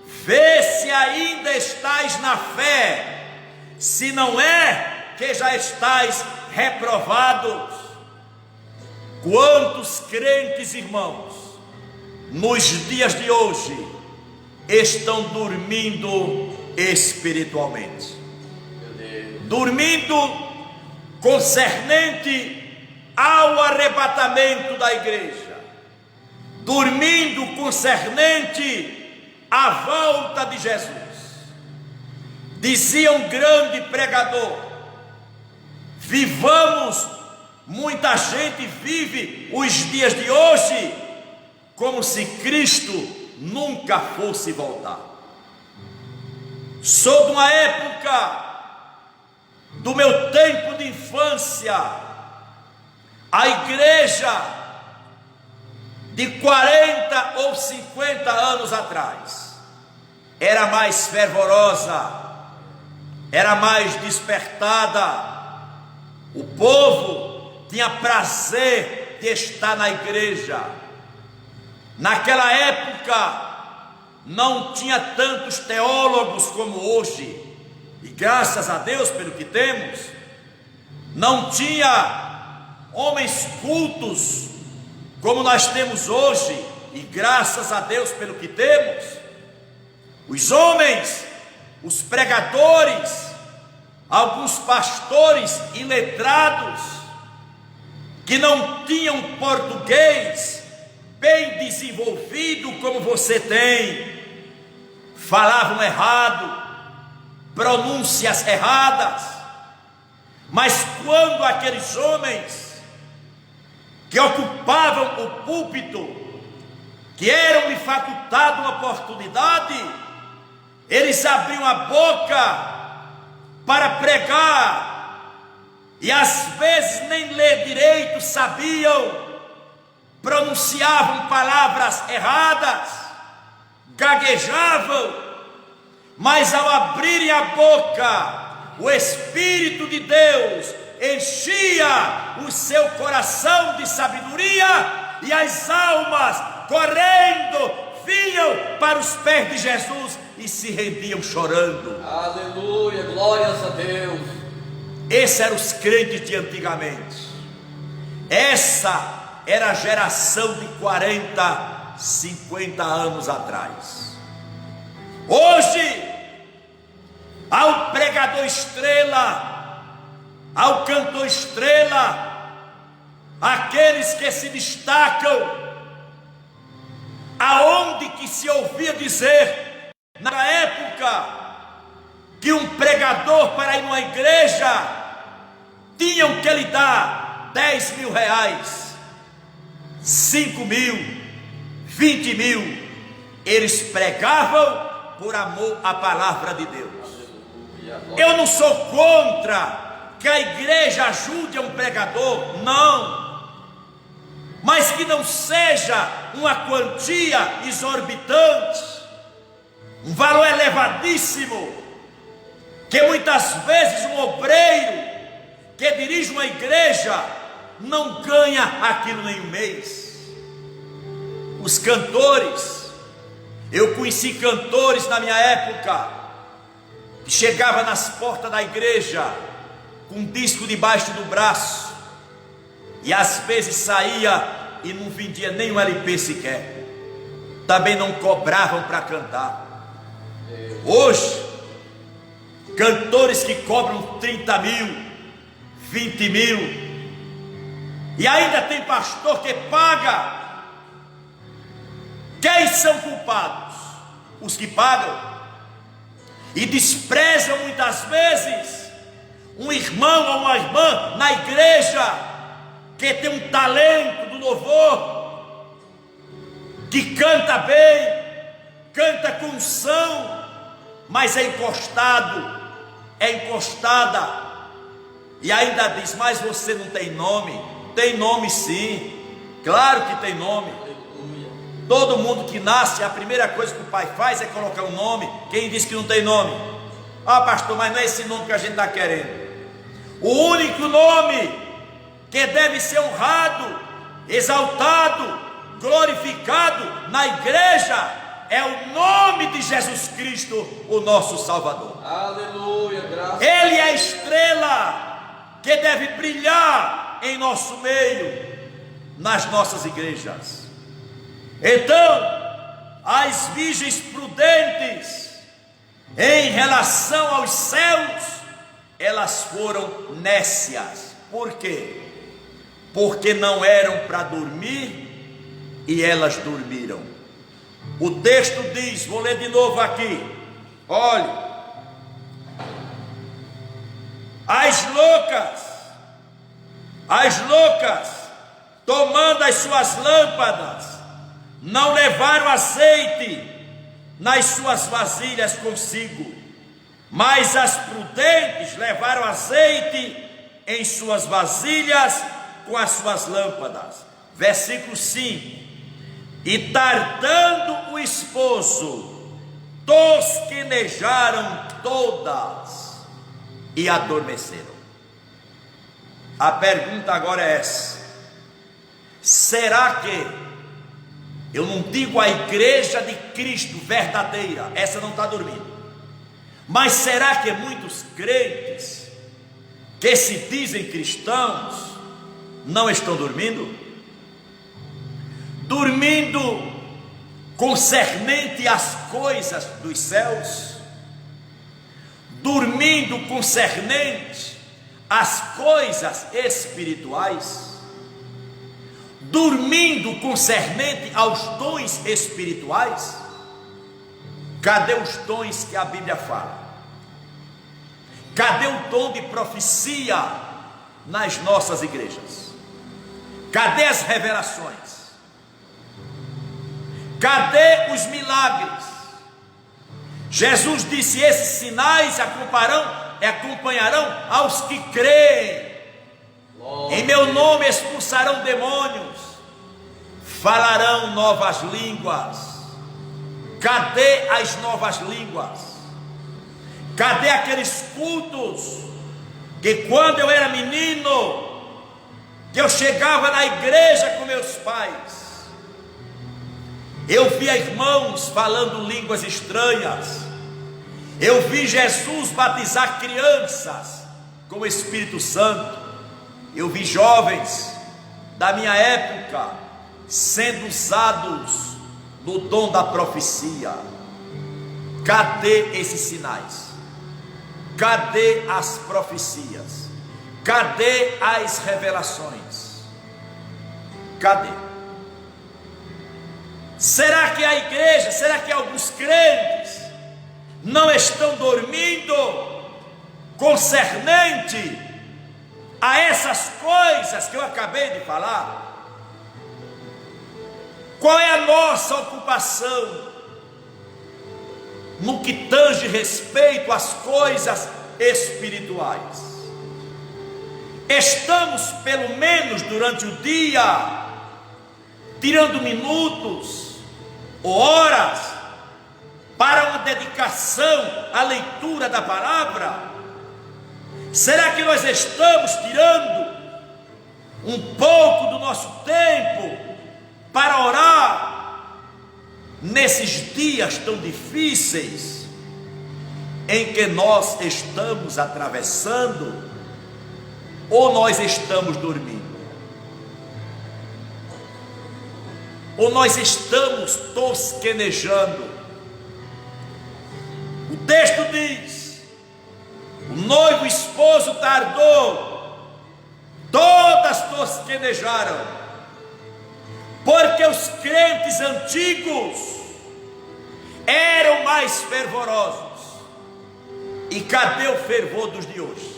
vê se ainda estais na fé, se não é que já estais reprovados. Quantos crentes, irmãos, nos dias de hoje estão dormindo espiritualmente, dormindo concernente ao arrebatamento da igreja, dormindo concernente à volta de Jesus. Dizia um grande pregador: vivamos, muita gente vive os dias de hoje como se Cristo nunca fosse voltar. Sou de uma época do meu tempo de infância. A igreja de 40 ou 50 anos atrás era mais fervorosa, era mais despertada. O povo tinha prazer de estar na igreja. Naquela época não tinha tantos teólogos como hoje, e graças a Deus pelo que temos. Não tinha homens cultos como nós temos hoje, e graças a Deus pelo que temos. Os homens, os pregadores, alguns pastores iletrados, que não tinham português bem desenvolvido como você tem, falavam errado, pronúncias erradas. Mas quando aqueles homens que ocupavam o púlpito, que eram-lhe facultado uma oportunidade, eles abriam a boca para pregar, e às vezes nem ler direito sabiam, pronunciavam palavras erradas, gaguejavam, mas ao abrirem a boca, o Espírito de Deus enchia o seu coração de sabedoria, e as almas, correndo, vinham para os pés de Jesus e se rendiam chorando. Aleluia, glórias a Deus. Esses eram os crentes de antigamente. Essa era a geração de 40, 50 anos atrás. Hoje, ao pregador estrela, ao cantor estrela, aqueles que se destacam, aonde que se ouvia dizer, na época, que um pregador para ir numa igreja, tinham que lhe dar 10 mil reais, 5 mil, 20 mil, eles pregavam por amor à palavra de Deus. Eu não sou contra que a igreja ajude a um pregador, não, mas que não seja uma quantia exorbitante, um valor elevadíssimo, que muitas vezes um obreiro que dirige uma igreja não ganha aquilo em um mês. Os cantores, eu conheci cantores na minha época, que chegava nas portas da igreja com um disco debaixo do braço, e às vezes saía e não vendia nem um LP sequer, também não cobravam para cantar. Hoje, cantores que cobram 30 mil, 20 mil, e ainda tem pastor que paga. Quem são culpados? Os que pagam e desprezam muitas vezes um irmão ou uma irmã na igreja que tem um talento do louvor, que canta bem, canta com unção, mas é encostado, é encostada, e ainda diz: mas você não tem nome? Tem nome sim, claro que tem nome. Todo mundo que nasce, a primeira coisa que o pai faz é colocar um nome. Quem diz que não tem nome? Ah, pastor, mas não é esse nome que a gente está querendo. O único nome que deve ser honrado, exaltado, glorificado na igreja é o nome de Jesus Cristo, o nosso Salvador. Aleluia, graças. Ele é a estrela que deve brilhar em nosso meio, nas nossas igrejas. Então, as virgens prudentes em relação aos céus, elas foram nécias. Por quê? Porque não eram para dormir e elas dormiram. O texto diz, vou ler de novo aqui, olhe: as loucas, tomando as suas lâmpadas, não levaram azeite nas suas vasilhas consigo, mas as prudentes levaram azeite em suas vasilhas com as suas lâmpadas. Versículo 5: E tardando o esposo, tosquenejaram todas e adormeceram. A pergunta agora é essa: será que, eu não digo a igreja de Cristo verdadeira, essa não está dormindo, mas será que muitos crentes que se dizem cristãos não estão dormindo? Dormindo concernente às coisas dos céus, dormindo concernente às coisas espirituais, dormindo concernente aos dons espirituais. Cadê os dons que a Bíblia fala? Cadê o dom de profecia nas nossas igrejas? Cadê as revelações? Cadê os milagres? Jesus disse: esses sinais acompanharão aos que creem. Em meu nome expulsarão demônios, falarão novas línguas. Cadê as novas línguas? Cadê aqueles cultos que quando eu era menino, que eu chegava na igreja com meus pais, eu via irmãos falando línguas estranhas, eu vi Jesus batizar crianças com o Espírito Santo, eu vi jovens da minha época sendo usados no dom da profecia. Cadê esses sinais? Cadê as profecias? Cadê as revelações? Cadê? Será que a igreja, será que alguns crentes não estão dormindo concernente a essas coisas que eu acabei de falar? Qual é a nossa ocupação no que tange respeito às coisas espirituais? Estamos, pelo menos durante o dia, tirando minutos ou horas para uma dedicação à leitura da palavra? Será que nós estamos tirando um pouco do nosso tempo para orar nesses dias tão difíceis em que nós estamos atravessando, ou nós estamos dormindo? Ou nós estamos tosquenejando? O texto diz: o noivo esposo tardou, todas tosquenejaram, porque os crentes antigos eram mais fervorosos. E cadê o fervor dos de hoje?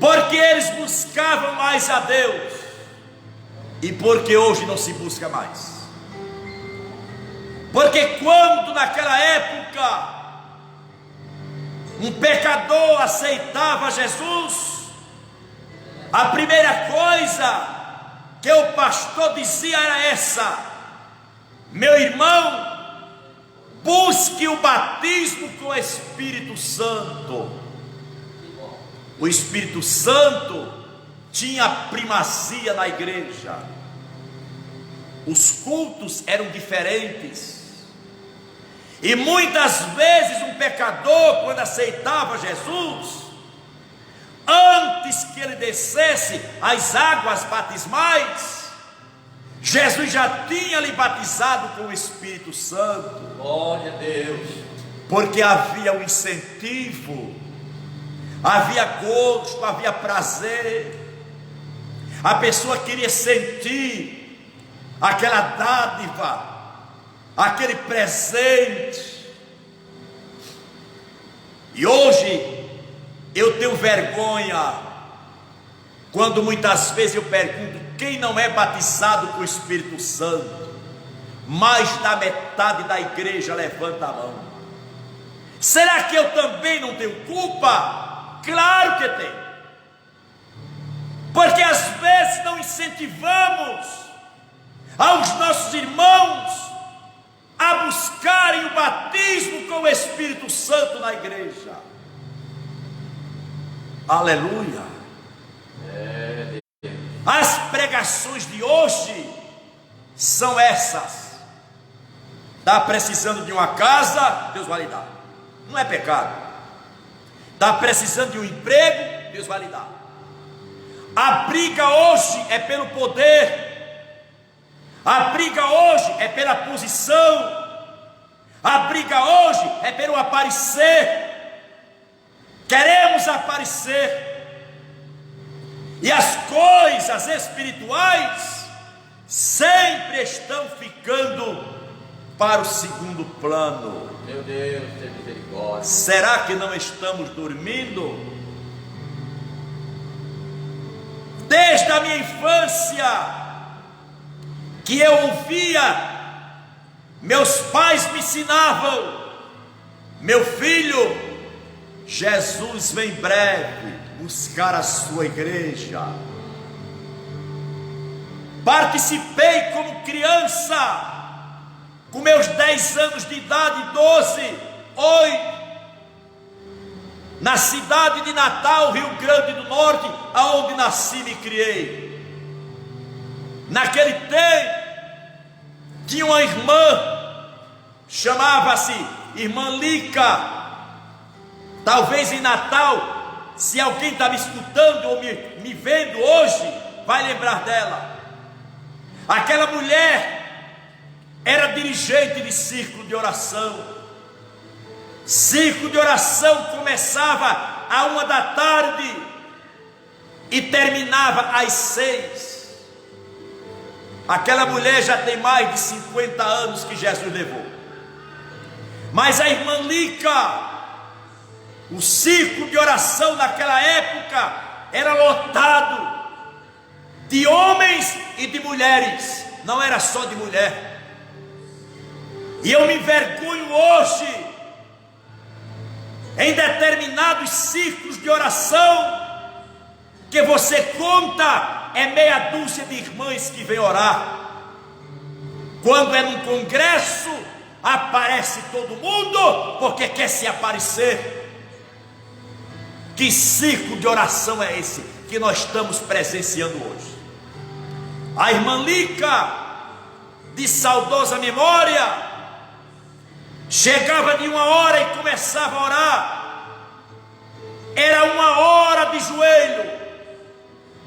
Porque eles buscavam mais a Deus, e porque hoje não se busca mais. Porque quando naquela época um pecador aceitava Jesus, a primeira coisa que o pastor dizia era essa: meu irmão, busque o batismo com o Espírito Santo. O Espírito Santo tinha primazia na igreja. Os cultos eram diferentes, e muitas vezes um pecador, quando aceitava Jesus, antes que ele descesse as águas batismais, Jesus já tinha lhe batizado com o Espírito Santo. Glória a Deus. Porque havia um incentivo, havia gosto, havia prazer. A pessoa queria sentir aquela dádiva, aquele presente. E hoje eu tenho vergonha quando muitas vezes eu pergunto: quem não é batizado com o Espírito Santo? Mais da metade da igreja levanta a mão. Será que eu também não tenho culpa? Claro que tenho. Porque às vezes não incentivamos aos nossos irmãos a buscarem o batismo com o Espírito Santo na igreja. Aleluia! As pregações de hoje são essas. Está precisando de uma casa? Deus vai lhe dar. Não é pecado. Está precisando de um emprego? Deus vai lhe dar. A briga hoje é pelo poder. A briga hoje é pela posição. A briga hoje é pelo aparecer. Queremos aparecer. E as coisas espirituais sempre estão ficando para o segundo plano. Meu Deus, tem misericórdia. Será que não estamos dormindo? Desde a minha infância, que eu ouvia, meus pais me ensinavam: meu filho, Jesus vem breve buscar a sua igreja. Participei como criança, com meus 10 anos de idade, 12, 8, na cidade de Natal, Rio Grande do Norte, aonde nasci e me criei. Naquele tempo, tinha uma irmã, chamava-se Irmã Lica. Talvez em Natal, se alguém está me escutando ou me vendo hoje, vai lembrar dela. Aquela mulher era dirigente de círculo de oração. Círculo de oração começava à 1 da tarde e terminava às 6. Aquela mulher já tem mais de 50 anos que Jesus levou. Mas a irmã Lica, o círculo de oração naquela época era lotado de homens e de mulheres, não era só de mulher. E eu me envergonho hoje, em determinados círculos de oração, que você conta, é meia dúzia de irmãs que vem orar. Quando é num congresso, aparece todo mundo, porque quer se aparecer. Que círculo de oração é esse que nós estamos presenciando hoje? A irmã Lica, de saudosa memória, chegava de 1 hora e começava a orar. Era 1 hora de joelho.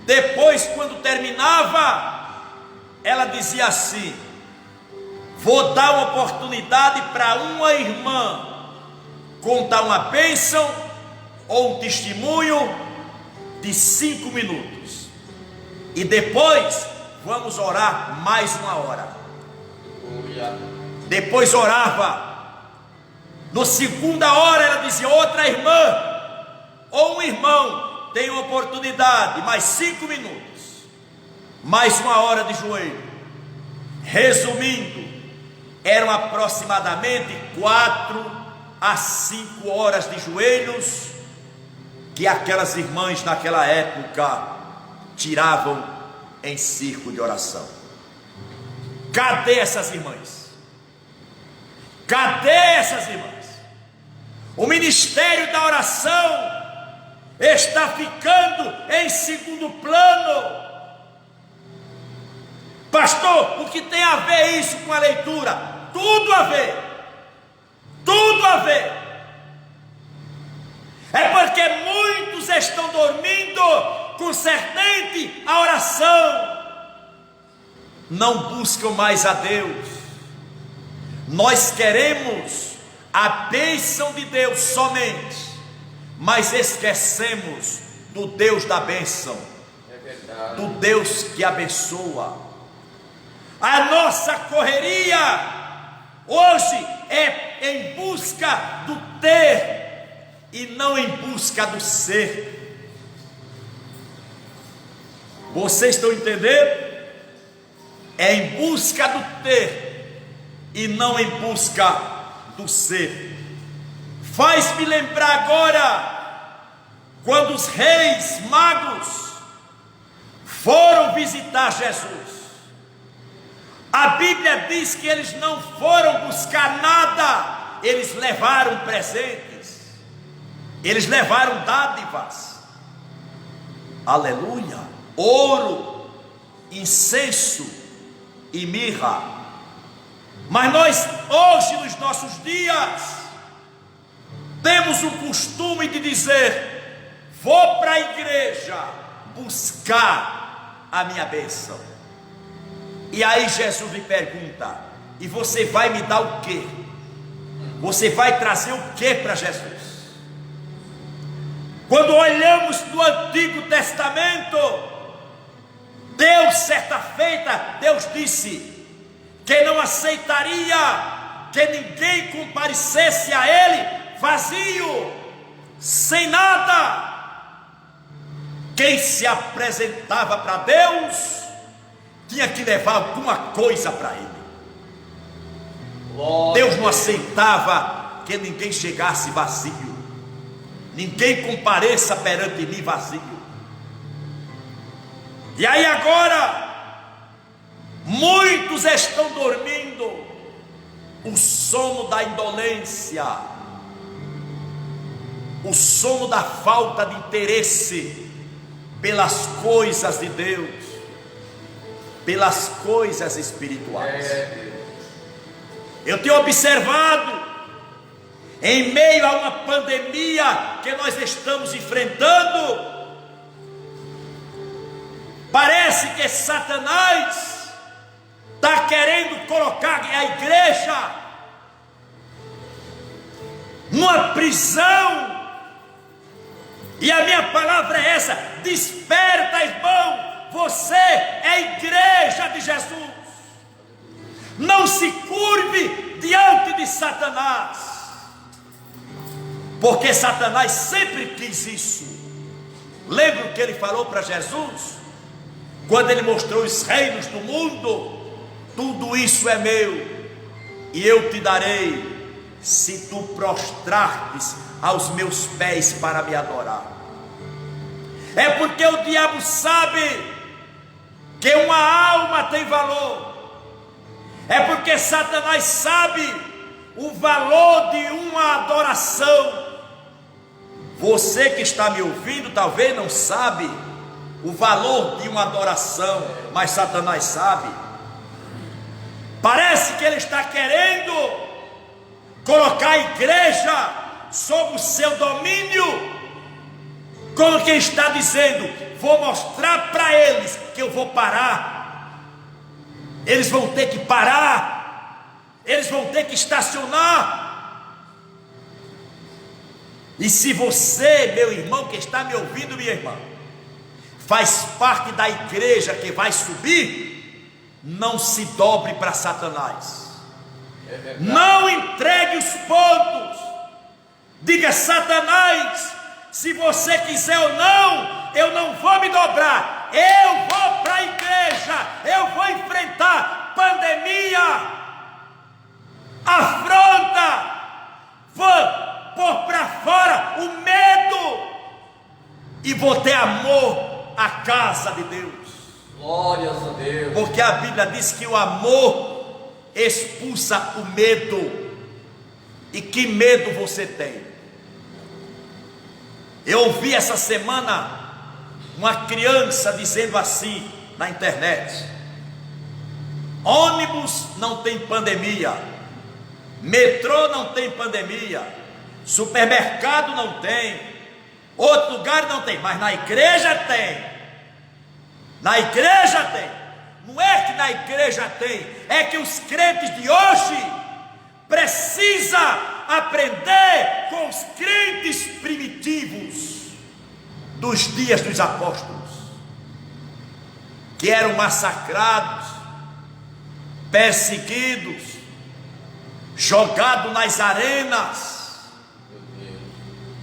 Depois, quando terminava, ela dizia assim: vou dar uma oportunidade para uma irmã contar uma bênção ou um testemunho de 5 minutos, e depois vamos orar mais 1 hora. Depois orava. No segunda hora ela dizia: outra irmã ou um irmão tem uma oportunidade, mais 5 minutos, mais 1 hora de joelho. Resumindo, eram aproximadamente 4 a 5 horas de joelhos que aquelas irmãs naquela época tiravam em círculo de oração. Cadê essas irmãs? Cadê essas irmãs? O ministério da oração está ficando em segundo plano. Pastor, o que tem a ver isso com a leitura? Tudo a ver. Tudo a ver. É porque muitos estão dormindo concernente à oração. Não buscam mais a Deus. Nós queremos a bênção de Deus somente, mas esquecemos do Deus da bênção, do Deus que abençoa. A nossa correria hoje é em busca do ter e não em busca do ser. Vocês estão entendendo? É em busca do ter e não em busca do ser. Faz-me lembrar agora, quando os reis magos foram visitar Jesus. A Bíblia diz que eles não foram buscar nada, eles levaram presentes, eles levaram dádivas, aleluia, ouro, incenso e mirra. Mas nós hoje, nos nossos dias, temos o costume de dizer: vou para a igreja buscar a minha bênção. E aí Jesus lhe pergunta: e você vai me dar o quê? Você vai trazer o quê para Jesus? Quando olhamos no Antigo Testamento, Deus, certa feita, Deus disse que não aceitaria que ninguém comparecesse a Ele vazio, sem nada. Quem se apresentava para Deus tinha que levar alguma coisa para Ele. Deus não aceitava que ninguém chegasse vazio, ninguém compareça perante mim vazio. E aí agora, muitos estão dormindo o sono da indolência, o sono da falta de interesse pelas coisas de Deus, pelas coisas espirituais. Eu tenho observado, em meio a uma pandemia que nós estamos enfrentando, parece que Satanás está querendo colocar a igreja numa prisão. E a minha palavra é essa: desperta, irmão, você é a igreja de Jesus. Não se curve diante de Satanás, porque Satanás sempre quis isso. Lembra o que ele falou para Jesus? Quando ele mostrou os reinos do mundo: tudo isso é meu, e eu te darei, se tu prostrares aos meus pés para me adorar. É porque o diabo sabe que uma alma tem valor. É porque Satanás sabe o valor de uma adoração. Você que está me ouvindo talvez não sabe o valor de uma adoração, mas Satanás sabe. Parece que ele está querendo colocar a igreja sob o seu domínio, como quem está dizendo: vou mostrar para eles que eu vou parar. Eles vão ter que parar, eles vão ter que estacionar. E se você, meu irmão que está me ouvindo, minha irmã, faz parte da igreja que vai subir, não se dobre para Satanás. Não entregue os pontos. Diga: Satanás, se você quiser ou não, eu não vou me dobrar. Eu vou para a igreja, eu vou enfrentar pandemia, afronta, vou pôr para fora o medo e vou ter amor à casa de Deus. Glórias a Deus. Porque a Bíblia diz que o amor expulsa o medo. E que medo você tem? Eu ouvi essa semana uma criança dizendo assim na internet: ônibus não tem pandemia, metrô não tem pandemia, supermercado não tem, outro lugar não tem, mas na igreja tem. Na igreja tem. Não é que na igreja tem, é que os crentes de hoje precisam aprender com os crentes primitivos dos dias dos apóstolos, que eram massacrados, perseguidos, jogados nas arenas,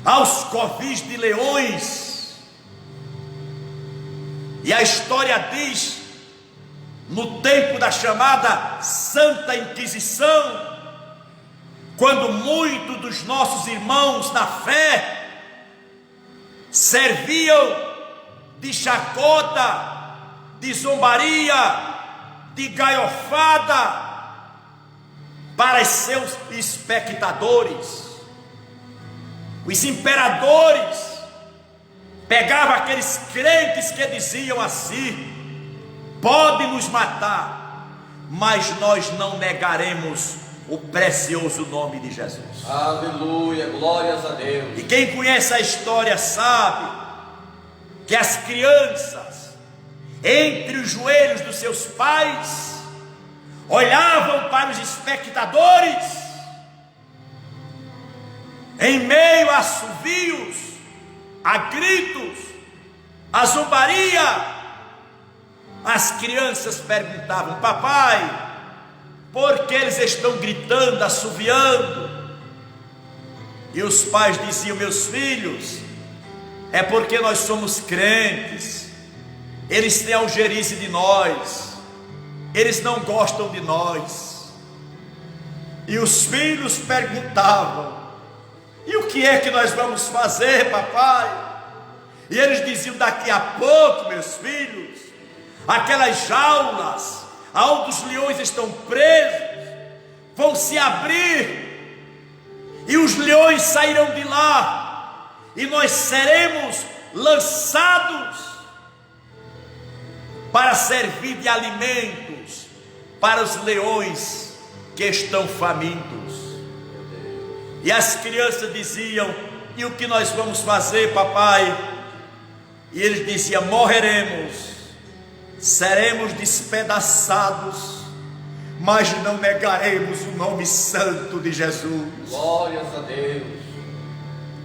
aos covis de leões. E a história diz, no tempo da chamada Santa Inquisição, quando muitos dos nossos irmãos na fé serviam de chacota, de zombaria, de gaiofada para os seus espectadores. Os imperadores pegavam aqueles crentes que diziam assim: pode nos matar, mas nós não negaremos o precioso nome de Jesus. Aleluia, glórias a Deus. E quem conhece a história sabe que as crianças, entre os joelhos dos seus pais, olhavam para os espectadores, em meio a assovios, a gritos, a zombaria. As crianças perguntavam: papai, por que eles estão gritando, assoviando? E os pais diziam: meus filhos, é porque nós somos crentes, eles têm algerice de nós, eles não gostam de nós. E os filhos perguntavam: e o que é que nós vamos fazer, papai? E eles diziam: daqui a pouco, meus filhos, aquelas jaulas aonde os leões estão presos vão se abrir, e os leões sairão de lá, e nós seremos lançados para servir de alimentos para os leões que estão famintos. E as crianças diziam: e o que nós vamos fazer, papai? E eles diziam: morreremos, seremos despedaçados, mas não negaremos o nome santo de Jesus. Glórias a Deus.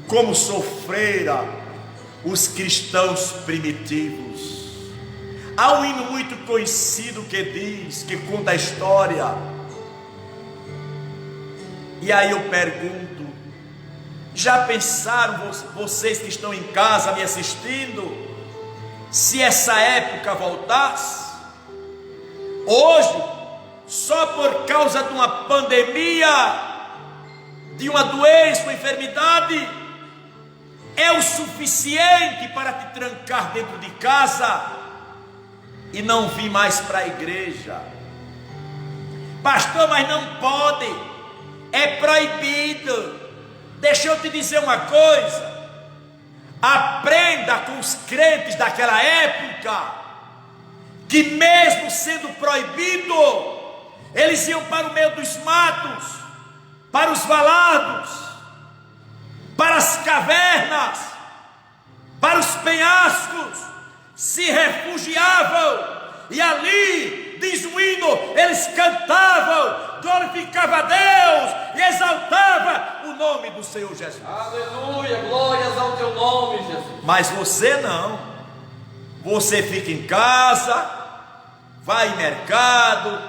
Como sofreram os cristãos primitivos. Há um hino muito conhecido que diz, que conta a história. E aí eu pergunto: já pensaram vocês que estão em casa me assistindo, se essa época voltasse? Hoje, só por causa de uma pandemia, de uma doença, uma enfermidade, é o suficiente para te trancar dentro de casa e não vir mais para a igreja. Pastor, mas não pode, é proibido. Deixa eu te dizer uma coisa: aprenda com os crentes daquela época, que mesmo sendo proibido, eles iam para o meio dos matos, para os valados, para as cavernas, para os penhascos, se refugiavam, e ali, diz o hino, eles cantavam, glorificavam a Deus e exaltavam o nome do Senhor Jesus. Aleluia, glórias ao teu nome, Jesus. Mas você não, você fica em casa, vai em mercado,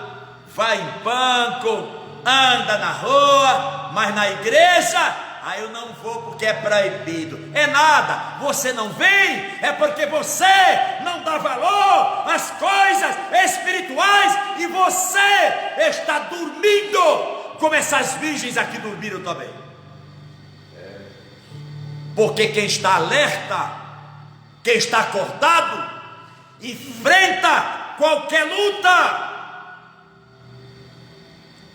vai em banco, anda na rua, mas na igreja, aí eu não vou porque é proibido. É nada, você não vem, é porque você não dá valor às coisas espirituais e você está dormindo, como essas virgens aqui dormiram também. Porque quem está alerta, quem está acordado, enfrenta qualquer luta.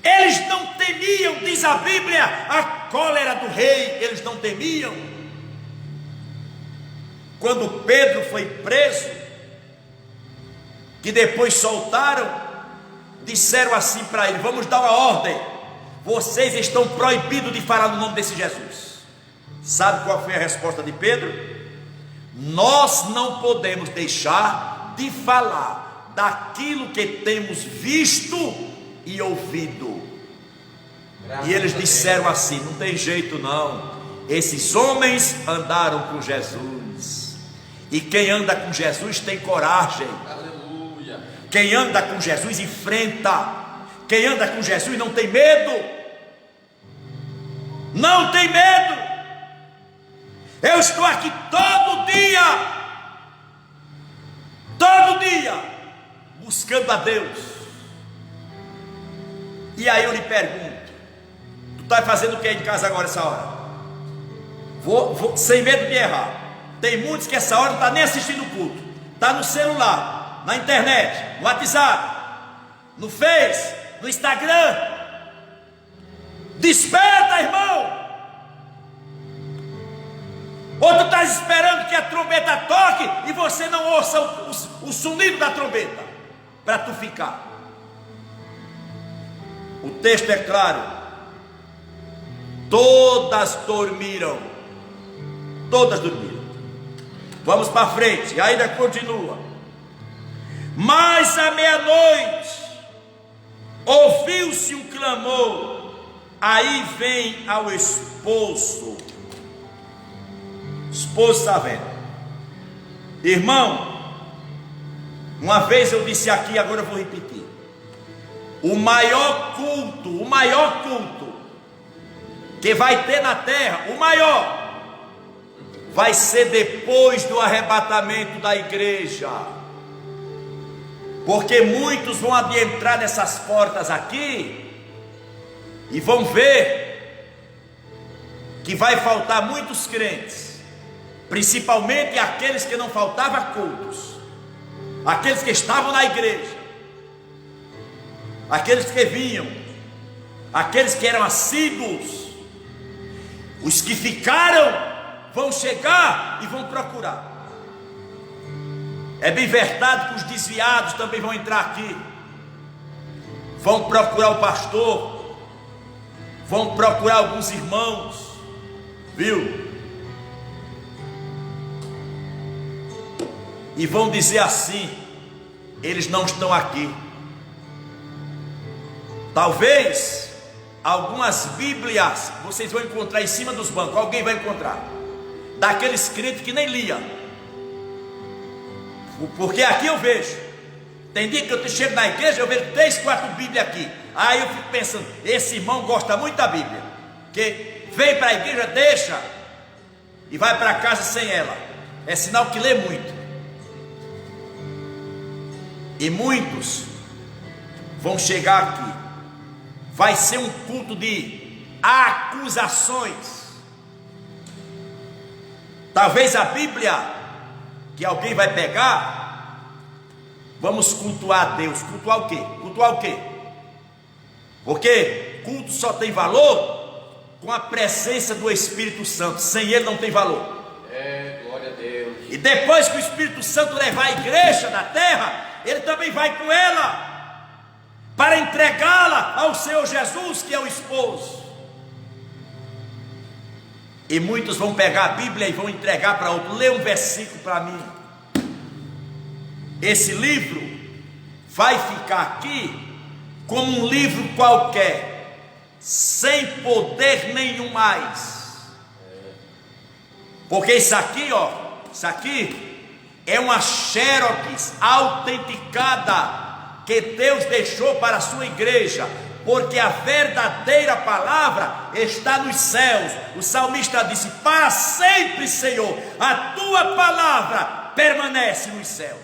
Eles não temiam, diz a Bíblia, a cólera do rei, eles não temiam. Quando Pedro foi preso, que depois soltaram, disseram assim para ele: vamos dar uma ordem, vocês estão proibidos de falar no nome desse Jesus. Sabe qual foi a resposta de Pedro? Nós não podemos deixar de falar daquilo que temos visto e ouvido. E eles disseram assim: não tem jeito não, esses homens andaram com Jesus, e quem anda com Jesus tem coragem. Aleluia. Quem anda com Jesus enfrenta, quem anda com Jesus não tem medo, não tem medo. Eu estou aqui todo dia, buscando a Deus. E aí eu lhe pergunto: tu está fazendo o que em casa agora, essa hora? Vou sem medo de errar. Tem muitos que essa hora não está nem assistindo o culto, está no celular, na internet, no WhatsApp. no Face, no Instagram. Desperta, irmão! Ou tu estás esperando que a trombeta toque e você não ouça o sonido da trombeta para tu ficar. O texto é claro. Todas dormiram. Todas dormiram. Vamos para frente, ainda continua. Mas à meia-noite ouviu-se um clamor. Aí vem ao esposo. O esposo está vendo. Irmão, uma vez eu disse aqui, agora eu vou repetir. O maior culto que vai ter na terra, o maior, vai ser depois do arrebatamento da igreja. Porque muitos vão adentrar nessas portas aqui e vão ver que vai faltar muitos crentes, principalmente aqueles que não faltavam cultos, aqueles que estavam na igreja, aqueles que vinham, aqueles que eram assíduos. Os que ficaram vão chegar e vão procurar. É bem verdade que os desviados também vão entrar aqui, vão procurar o pastor, vão procurar alguns irmãos, viu? E vão dizer assim: eles não estão aqui. Talvez algumas bíblias vocês vão encontrar em cima dos bancos, alguém vai encontrar, daqueles crentes que nem lia. Porque aqui eu vejo, tem dia que eu chego na igreja, eu vejo 3, 4 bíblias aqui. Aí eu fico pensando, esse irmão gosta muito da Bíblia, que vem para a igreja, deixa e vai para casa sem ela. É sinal que lê muito. E muitos vão chegar aqui, vai ser um culto de acusações. Talvez a Bíblia que alguém vai pegar, vamos cultuar a Deus. Cultuar o quê? Cultuar o quê? Porque culto só tem valor com a presença do Espírito Santo. Sem ele não tem valor. Glória a Deus. E depois que o Espírito Santo levar a igreja da terra, ele também vai com ela para entregá-la ao Senhor Jesus, que é o esposo. E muitos vão pegar a Bíblia e vão entregar para outro. Lê um versículo para mim. Esse livro vai ficar aqui como um livro qualquer, sem poder nenhum mais. Porque isso aqui, ó, isso aqui é uma xerox autenticada que Deus deixou para a sua igreja. Porque a verdadeira palavra está nos céus. O salmista disse: para sempre, Senhor, a tua palavra permanece nos céus.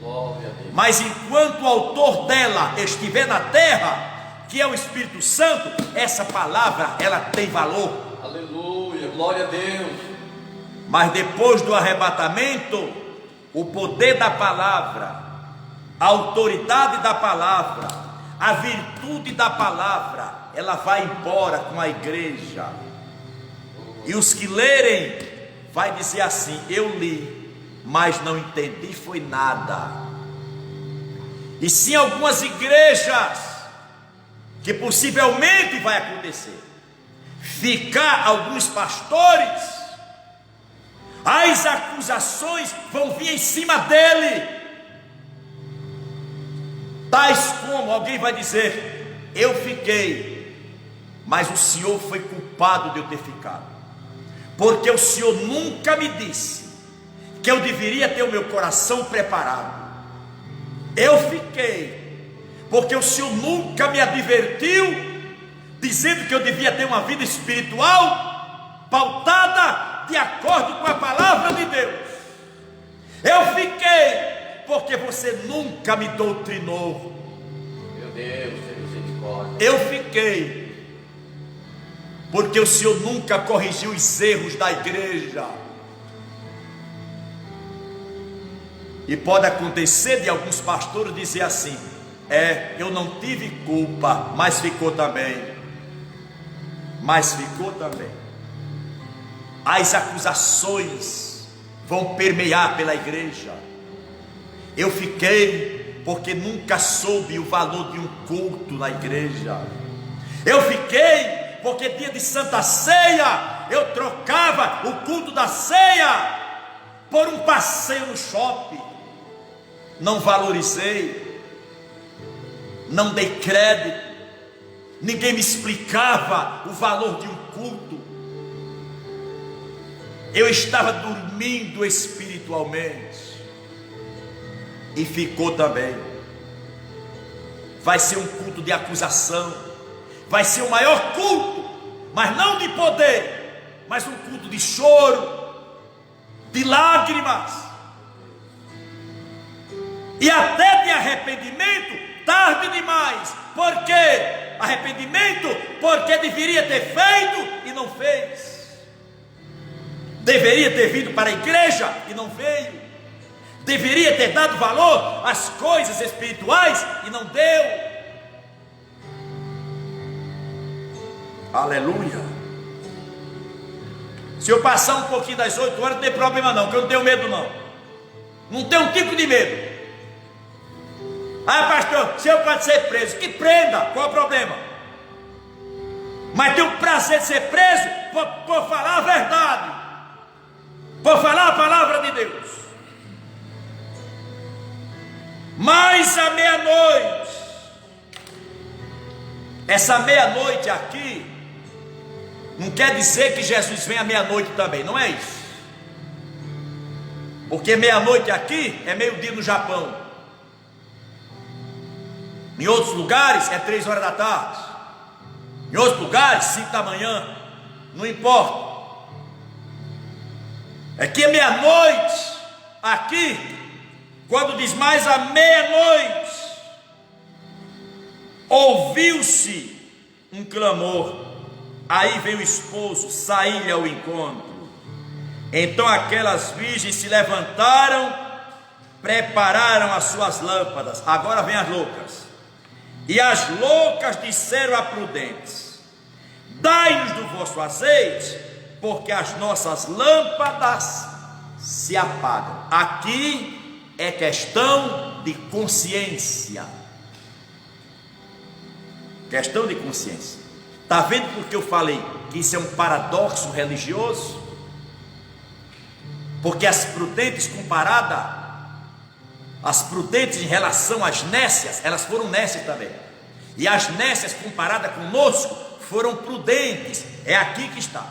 Glória a Deus. Mas enquanto o autor dela estiver na terra, que é o Espírito Santo, essa palavra ela tem valor. Aleluia, glória a Deus. Mas depois do arrebatamento, o poder da palavra, a autoridade da palavra, a virtude da palavra, ela vai embora com a igreja. E os que lerem vai dizer assim: eu li, mas não entendi foi nada. E sim, algumas igrejas que possivelmente vai acontecer, ficar alguns pastores, as acusações vão vir em cima dele. Tais como alguém vai dizer: eu fiquei, mas o Senhor foi culpado de eu ter ficado, porque o Senhor nunca me disse que eu deveria ter o meu coração preparado. Eu fiquei, porque o Senhor nunca me advertiu, dizendo que eu devia ter uma vida espiritual pautada de acordo com a palavra de Deus. Eu fiquei, porque você nunca me doutrinou. Meu Deus, tenha misericórdia. Eu fiquei, porque o Senhor nunca corrigiu os erros da igreja. E pode acontecer de alguns pastores dizer assim: Eu não tive culpa, mas ficou também. As acusações vão permear pela igreja. Eu fiquei porque nunca soube o valor de um culto na igreja. Eu fiquei porque dia de Santa Ceia eu trocava o culto da ceia por um passeio no shopping. Não valorizei, não dei crédito, ninguém me explicava o valor de um culto. Eu estava dormindo espiritualmente. E ficou também. Vai ser um culto de acusação, vai ser o maior culto, mas não de poder, mas um culto de choro, de lágrimas, e até de arrependimento, tarde demais. Por quê? Arrependimento porque deveria ter feito e não fez, deveria ter vindo para a igreja e não veio, deveria ter dado valor às coisas espirituais e não deu. Aleluia. Se eu passar um pouquinho das 8 horas, não tem problema não, que eu não tenho medo não. Não tenho um tipo de medo. Pastor, se eu pode ser preso, que prenda, qual é o problema? Mas tenho o prazer de ser preso por falar a verdade, por falar a palavra de Deus. Mas à meia-noite, essa meia-noite aqui, não quer dizer que Jesus vem à meia-noite também, não é isso. Porque meia-noite aqui é meio-dia no Japão. Em outros lugares é 3 horas da tarde. Em outros lugares 5 da manhã. Não importa. É que é meia-noite aqui, quando diz mais à meia-noite, ouviu-se um clamor. Aí veio o esposo sair-lhe ao encontro. Então aquelas virgens se levantaram, prepararam as suas lâmpadas. Agora vem as loucas. E as loucas disseram a prudentes: dai-nos do vosso azeite, porque as nossas lâmpadas se apagam. Aqui é questão de consciência. Questão de consciência. Está vendo porque eu falei que isso é um paradoxo religioso? Porque as prudentes comparadas, as prudentes em relação às nécias, elas foram nécias também. E as nécias comparadas conosco foram prudentes. É aqui que está.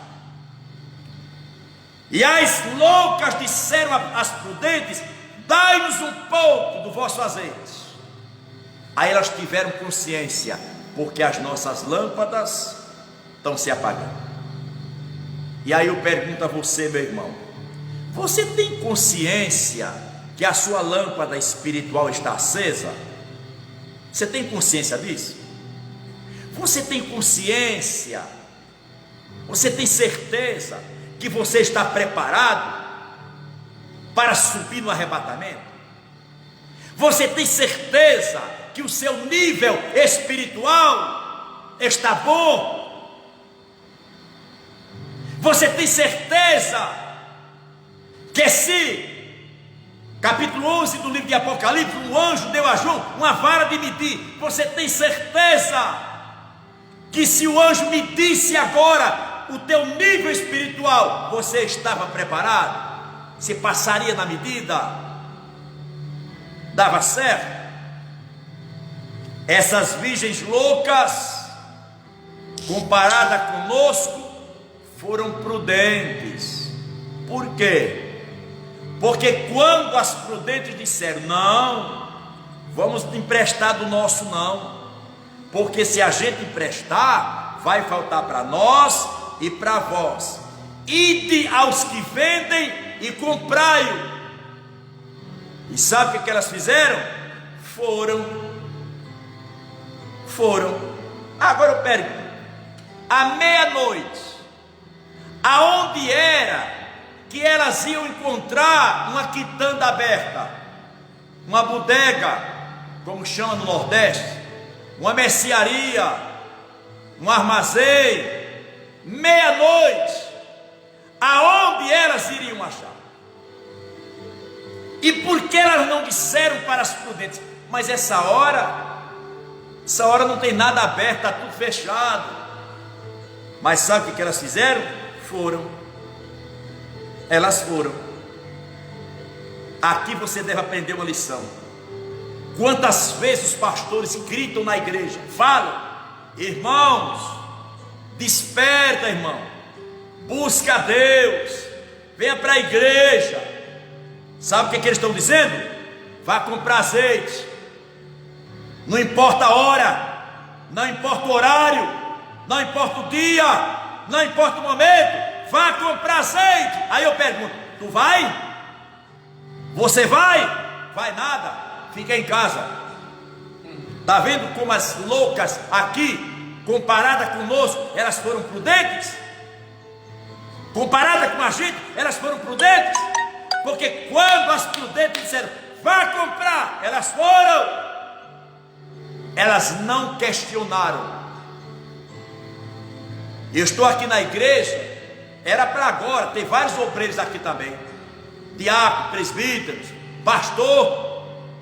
E as loucas disseram às prudentes: dai-nos um pouco do vosso azeite. Aí elas tiveram consciência, porque as nossas lâmpadas estão se apagando. E aí eu pergunto a você, meu irmão: você tem consciência que a sua lâmpada espiritual está acesa? Você tem consciência disso? Você tem consciência? Você tem certeza que você está preparado para subir no arrebatamento? Você tem certeza que o seu nível espiritual está bom? Você tem certeza que se capítulo 11 do livro de Apocalipse, um anjo deu a João uma vara de medir? Você tem certeza que se o anjo medisse agora o teu nível espiritual, você estava preparado? Se passaria na medida? Dava certo? Essas virgens loucas, comparada conosco, foram prudentes. Por quê? Porque quando as prudentes disseram: não, vamos emprestar do nosso não, porque se a gente emprestar, vai faltar para nós e para vós. Ide aos que vendem e comprai-o. E sabe o que elas fizeram? Foram. Agora eu pergunto: à meia-noite, aonde era que elas iam encontrar uma quitanda aberta, uma bodega como chama no Nordeste, uma mercearia, um armazém, meia-noite, aonde elas iriam achar? E por que elas não disseram para as prudentes: mas essa hora não tem nada aberto, está tudo fechado? Mas sabe o que elas fizeram? Elas foram. Aqui você deve aprender uma lição. Quantas vezes os pastores gritam na igreja, falam: irmãos, desperta, irmão, busca a Deus, venha para a igreja. Sabe o que eles estão dizendo? Vá comprar azeite, não importa a hora, não importa o horário, não importa o dia, não importa o momento, vá comprar azeite. Aí eu pergunto: tu vai? Você vai? Vai nada, fica em casa. Está vendo como as loucas aqui, comparada conosco, elas foram prudentes? Comparada com a gente, elas foram prudentes? Porque quando as prudentes disseram: vá comprar, elas foram. Elas não questionaram. Eu estou aqui na igreja, era para agora, tem vários obreiros aqui também, diácono, presbíteros, pastor.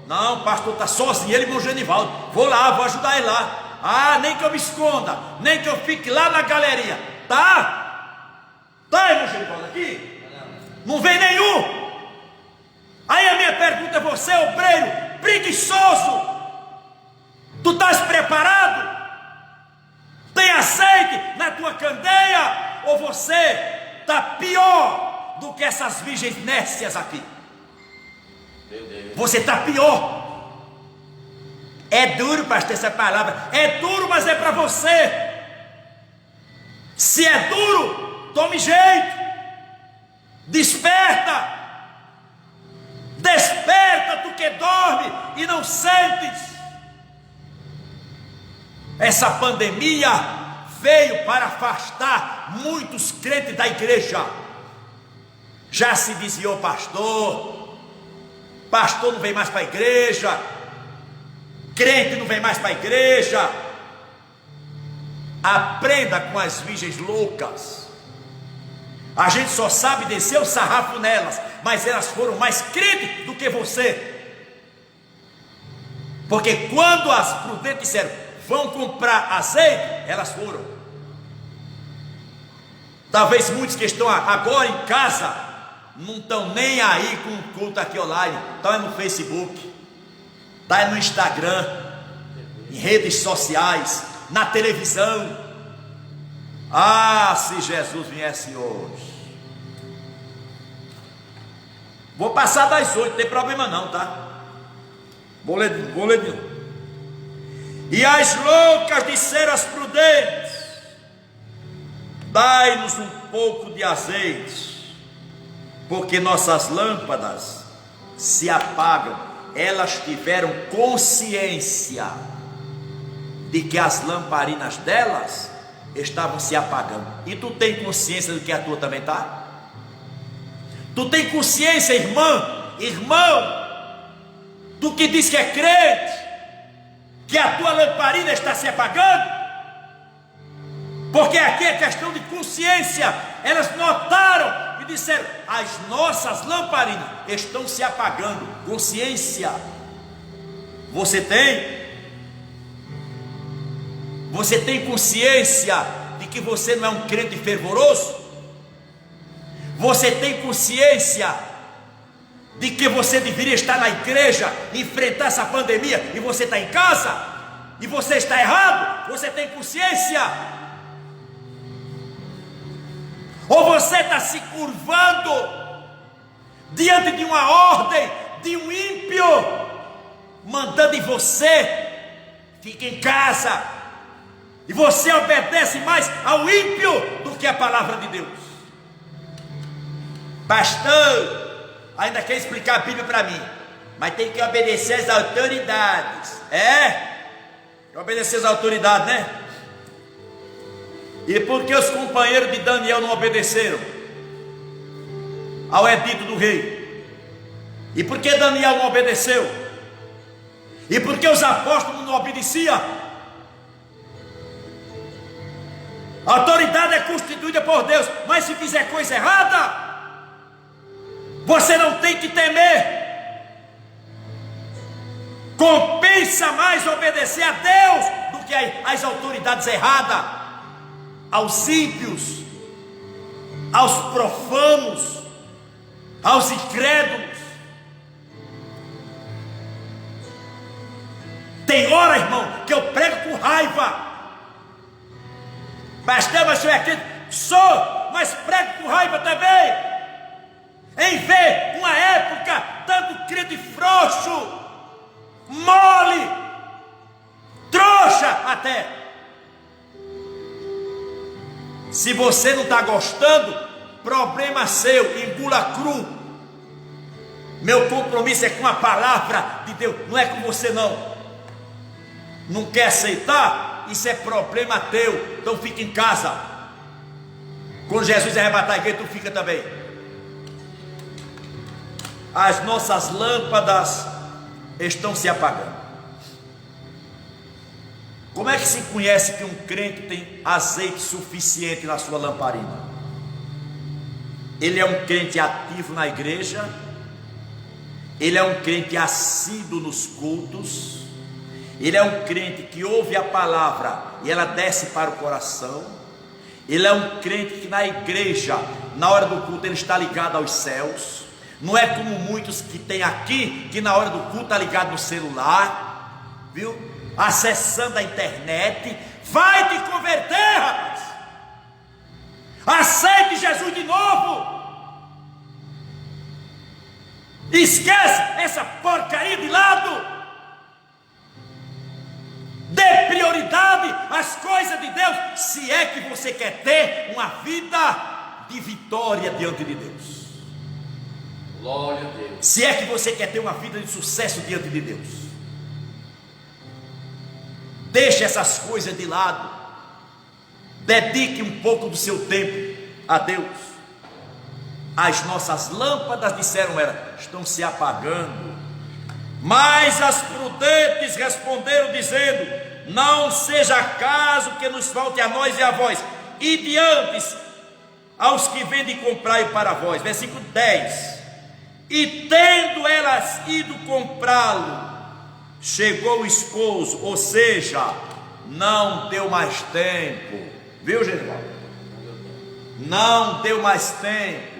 Não, o pastor está sozinho, ele e o Genivaldo. Vou lá, vou ajudar ele lá. Ah, nem que eu me esconda, nem que eu fique lá na galeria. Tá, irmão Genivaldo aqui? Não vem nenhum. Aí a minha pergunta é: você, obreiro preguiçoso, tu estás preparado? Tem azeite na tua candeia? Ou você está pior do que essas virgens nércias aqui? Você está pior. É duro, pastor, essa palavra. É duro, mas é para você. Se é duro, tome jeito. Desperta. Desperta, tu que dorme e não sentes. Essa pandemia veio para afastar muitos crentes da igreja. Já se desviou pastor não vem mais para a igreja, crente não vem mais para a igreja. Aprenda com as virgens loucas. A gente só sabe descer o sarrafo nelas, mas elas foram mais crentes do que você. Porque quando as prudentes disseram: vão comprar azeite, elas foram. Talvez muitos que estão agora em casa não estão nem aí com o culto aqui online. Estão no Facebook, está no Instagram, em redes sociais, na televisão. Ah, se Jesus viesse hoje. Vou passar das 8, não tem problema não, tá? Vou ler de novo. E as loucas disseram às prudentes: dai-nos um pouco de azeite, porque nossas lâmpadas se apagam. Elas tiveram consciência de que as lamparinas delas estavam se apagando. E tu tem consciência do que a tua também está? Tu tem consciência, irmão, tu que diz que é crente, que a tua lamparina está se apagando? Porque aqui é questão de consciência. Elas notaram e disseram: as nossas lamparinas estão se apagando. Consciência. Você tem? Você tem consciência de que você não é um crente fervoroso? Você tem consciência de que você deveria estar na igreja, enfrentar essa pandemia, e você está em casa? E você está errado? Você tem consciência? Ou você está se curvando diante de uma ordem de um ímpio, mandando em você: fique em casa, e você obedece mais ao ímpio do que a palavra de Deus? Pastor, ainda quer explicar a Bíblia para mim, mas tem que obedecer às autoridades. Obedecer às autoridades, né? E por que os companheiros de Daniel não obedeceram ao edito do rei? E por que Daniel não obedeceu? E por que os apóstolos não obedeciam? A autoridade é constituída por Deus, mas se fizer coisa errada, você não tem que temer. Compensa mais obedecer a Deus do que às autoridades erradas, aos ímpios, aos profanos, aos incrédulos. Tem hora, irmão, que eu prego com raiva. Pastor, mas eu é crente? Sou, mas prego com raiva também. Em ver uma época tanto crente frouxo, mole, trouxa até. Se você não está gostando, problema seu, engula cru. Meu compromisso é com a palavra de Deus, não é com você não. Não quer aceitar? Isso é problema teu, então fica em casa. Quando Jesus arrebatar a igreja, tu fica também. As nossas lâmpadas estão se apagando. Como é que se conhece que um crente tem azeite suficiente na sua lamparina? Ele é um crente ativo na igreja, ele é um crente assíduo nos cultos, ele é um crente que ouve a palavra e ela desce para o coração. Ele é um crente que na igreja, na hora do culto, ele está ligado aos céus. Não é como muitos que tem aqui, que na hora do culto está ligado no celular, viu? Acessando a internet. Vai te converter, rapaz. Aceite Jesus de novo. Esquece essa porcaria de lado. Dê prioridade às coisas de Deus, se é que você quer ter uma vida de vitória diante de Deus. Glória a Deus. Se é que você quer ter uma vida de sucesso diante de Deus, deixe essas coisas de lado. Dedique um pouco do seu tempo a Deus. As nossas lâmpadas, disseram ela, estão se apagando. Mas as prudentes responderam dizendo: não seja caso que nos falte a nós e a vós, e diante aos que vendem comprai para vós. Versículo 10. E tendo elas ido comprá-lo, chegou o esposo, ou seja, não deu mais tempo. Viu, general? Não deu mais tempo.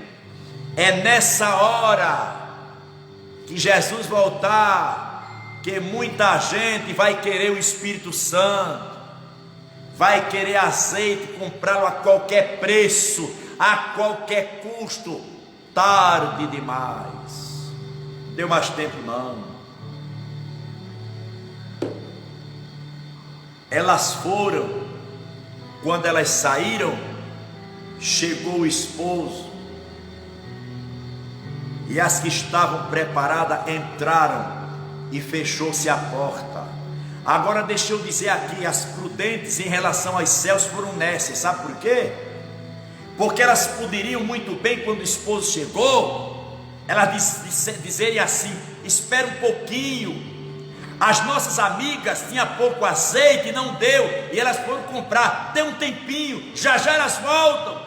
É nessa hora que Jesus voltar, que muita gente vai querer o Espírito Santo, vai querer azeite, comprá-lo a qualquer preço, a qualquer custo. Tarde demais. Não deu mais tempo não. Elas foram. Quando elas saíram, chegou o esposo. E as que estavam preparadas entraram e fechou-se a porta. Agora deixa eu dizer aqui, as prudentes em relação aos céus foram nécias, sabe por quê? Porque elas poderiam muito bem, quando o esposo chegou, elas dizerem assim: espera um pouquinho. As nossas amigas tinham pouco azeite e não deu, e elas foram comprar, tem um tempinho, já já elas voltam.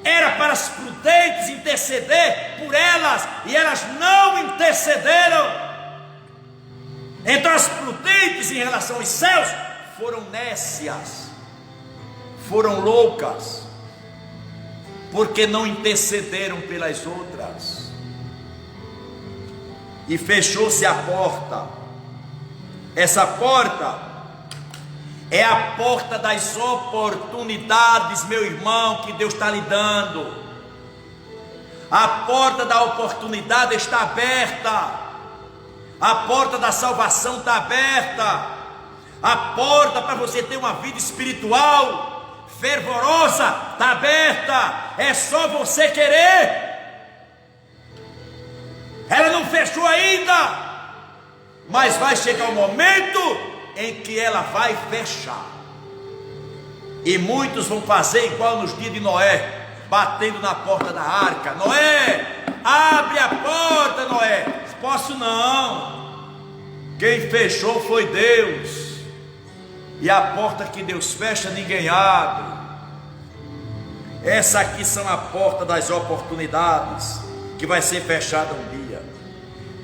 Era para as prudentes interceder por elas, e elas não intercederam. Então as prudentes em relação aos céus foram nécias, foram loucas, porque não intercederam pelas outras. E fechou-se a porta. Essa porta é a porta das oportunidades, meu irmão, que Deus está lhe dando. A porta da oportunidade está aberta. A porta da salvação está aberta. A porta para você ter uma vida espiritual fervorosa está aberta. É só você querer. Ela não fechou ainda, mas vai chegar o momento em que ela vai fechar. E muitos vão fazer igual nos dias de Noé, batendo na porta da arca: Noé, abre a porta, Noé. Posso não. Quem fechou foi Deus. E a porta que Deus fecha, ninguém abre. Essa aqui são a porta das oportunidades, que vai ser fechada um dia.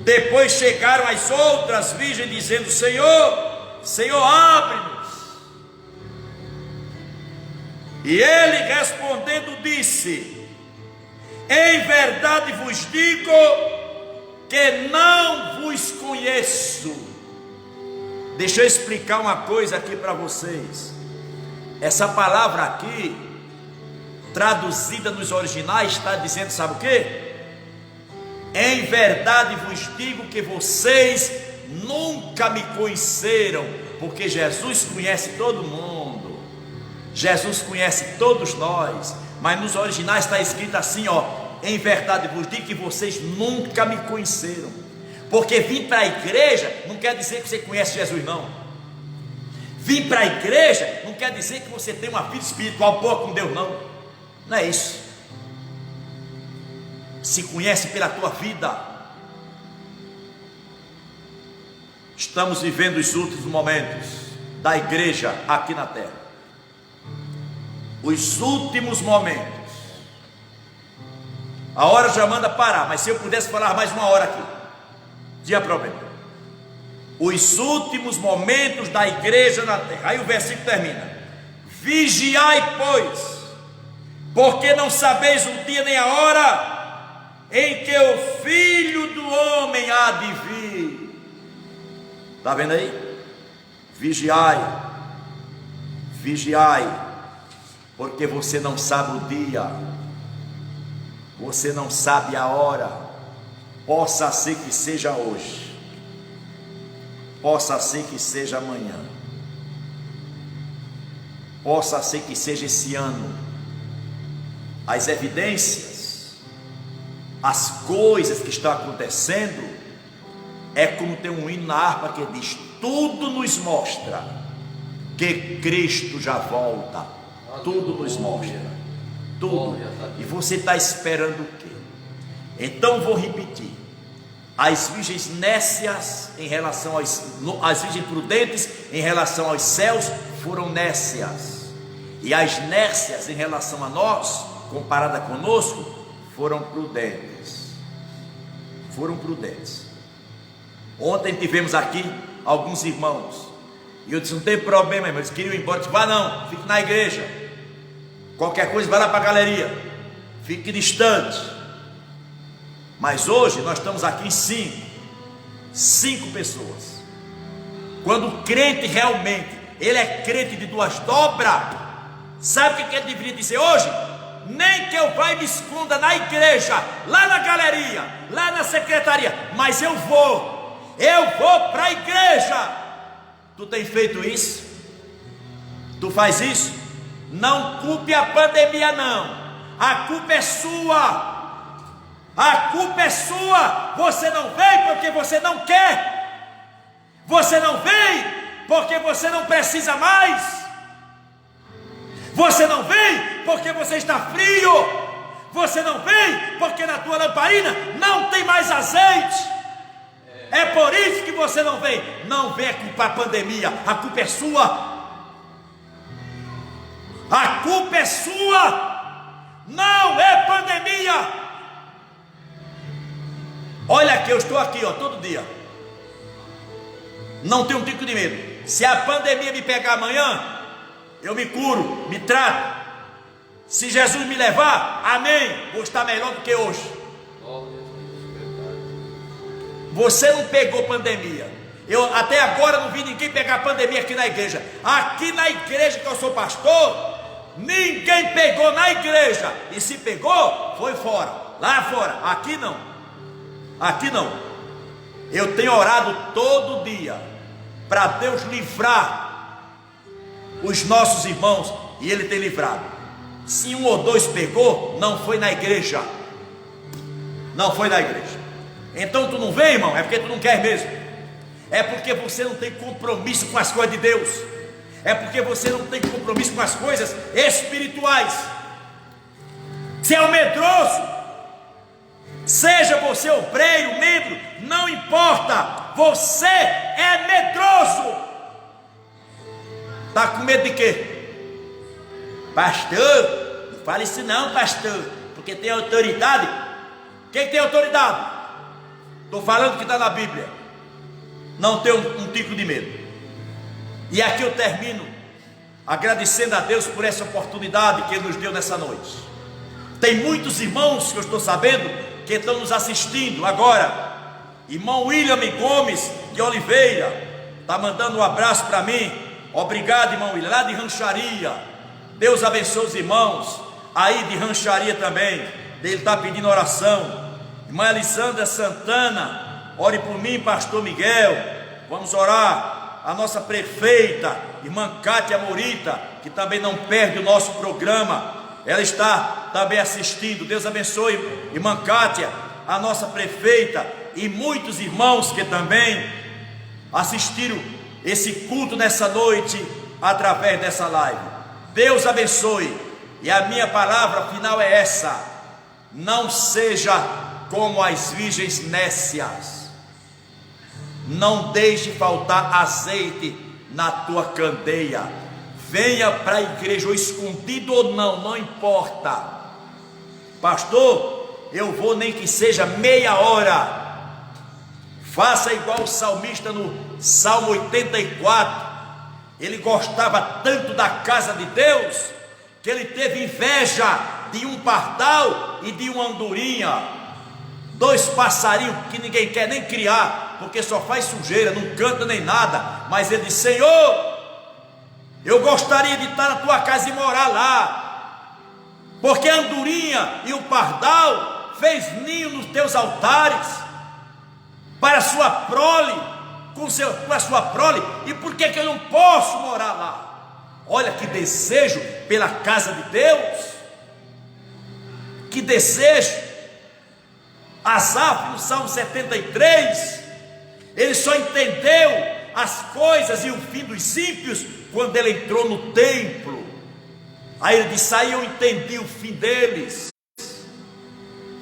Depois chegaram as outras virgens dizendo: Senhor, Senhor, abre-nos. E ele respondendo disse: em verdade vos digo que não vos conheço. Deixa eu explicar uma coisa aqui para vocês. Essa palavra aqui, traduzida nos originais, está dizendo, sabe o quê? Em verdade vos digo que vocês nunca me conheceram, porque Jesus conhece todo mundo, Jesus conhece todos nós, mas nos originais está escrito assim, ó: em verdade vos digo que vocês nunca me conheceram. Porque vir para a igreja não quer dizer que você conhece Jesus, não. Vir para a igreja não quer dizer que você tem uma vida espiritual boa com Deus, não. Não é isso. Se conhece pela tua vida. Estamos vivendo os últimos momentos da igreja aqui na terra. Os últimos momentos. A hora já manda parar, mas se eu pudesse falar mais uma hora aqui, tinha problema. Os últimos momentos da igreja na terra. Aí o versículo termina: vigiai, pois, porque não sabeis o dia nem a hora em que o Filho do Homem há de vir. Está vendo aí? Vigiai, vigiai, porque você não sabe o dia, você não sabe a hora. Possa ser que seja hoje, possa ser que seja amanhã, possa ser que seja esse ano. As evidências, as coisas que estão acontecendo, é como tem um hino na harpa que diz: tudo nos mostra que Cristo já volta. Tudo nos mostra, tudo. E você está esperando o quê? Então vou repetir: as virgens nécias em relação as virgens prudentes em relação aos céus foram nécias, e as nécias em relação a nós, comparada conosco, foram prudentes. Foram prudentes. Ontem tivemos aqui alguns irmãos, e eu disse: não tem problema, irmão. Eles queriam ir embora. Eu disse: vá não, fique na igreja. Qualquer coisa, vai lá para a galeria, fique distante. Mas hoje nós estamos aqui em cinco pessoas. Quando o crente realmente, ele é crente de duas dobras, sabe o que ele deveria dizer hoje? Nem que eu vá e me esconda na igreja, lá na galeria, lá na secretaria, mas eu vou para a igreja. Tu tem feito isso? Tu faz isso? Não culpe a pandemia, não. A culpa é sua. A culpa é sua. Você não vem porque você não quer. Você não vem porque você não precisa mais. Você não vem porque você está frio. Você não vem porque na tua lamparina não tem mais azeite. É por isso que você não vem. Não vem culpar a pandemia. A culpa é sua. A culpa é sua. Não é pandemia. Olha aqui, eu estou aqui, ó, todo dia. Não tenho um tico de medo. Se a pandemia me pegar amanhã, eu me curo, me trato. Se Jesus me levar, amém, vou estar melhor do que hoje. Você não pegou pandemia. Eu até agora não vi ninguém pegar pandemia aqui na igreja. Aqui na igreja que eu sou pastor, ninguém pegou na igreja. E se pegou, foi fora, lá fora. Aqui não. Aqui não. Eu tenho orado todo dia para Deus livrar os nossos irmãos, e Ele tem livrado. Se um ou dois pegou, não foi na igreja. Não foi na igreja. Então tu não vem, irmão, é porque tu não quer mesmo. É porque você não tem compromisso com as coisas de Deus. É porque você não tem compromisso com as coisas espirituais. Você é um medroso. Seja você obreiro, membro, não importa. Você é medroso. Está com medo de quê? Pastor, não fale isso não, pastor, porque tem autoridade. Quem tem autoridade? Estou falando que está na Bíblia. Não tenho um tico de medo. E aqui eu termino agradecendo a Deus por essa oportunidade que Ele nos deu nessa noite. Tem muitos irmãos que eu estou sabendo que estão nos assistindo agora. Irmão William Gomes de Oliveira está mandando um abraço para mim. Obrigado, irmão William, lá de Rancharia. Deus abençoe os irmãos aí de Rancharia também. Ele está pedindo oração. Irmã Elisandra Santana, ore por mim, pastor Miguel. Vamos orar. A nossa prefeita, irmã Cátia Morita, que também não perde o nosso programa, ela está também assistindo. Deus abençoe, irmã Cátia, a nossa prefeita, e muitos irmãos que também assistiram esse culto nessa noite, através dessa live. Deus abençoe, e a minha palavra final é essa: não seja como as virgens nécias. Não deixe faltar azeite na tua candeia. Venha para a igreja, ou escondido ou não, não importa. Pastor, eu vou nem que seja meia hora. Faça igual o salmista no Salmo 84. Ele gostava tanto da casa de Deus, que ele teve inveja de um pardal e de uma andorinha, dois passarinhos que ninguém quer nem criar, porque só faz sujeira, não canta nem nada. Mas ele disse: Senhor, eu gostaria de estar na tua casa e morar lá, porque a andorinha e o pardal fez ninho nos teus altares, para a sua prole, com a sua prole, e por que eu não posso morar lá? Olha que desejo pela casa de Deus, que desejo. Asaf, no Salmo 73, ele só entendeu as coisas e o fim dos ímpios quando ele entrou no templo. Aí ele disse: aí eu entendi o fim deles.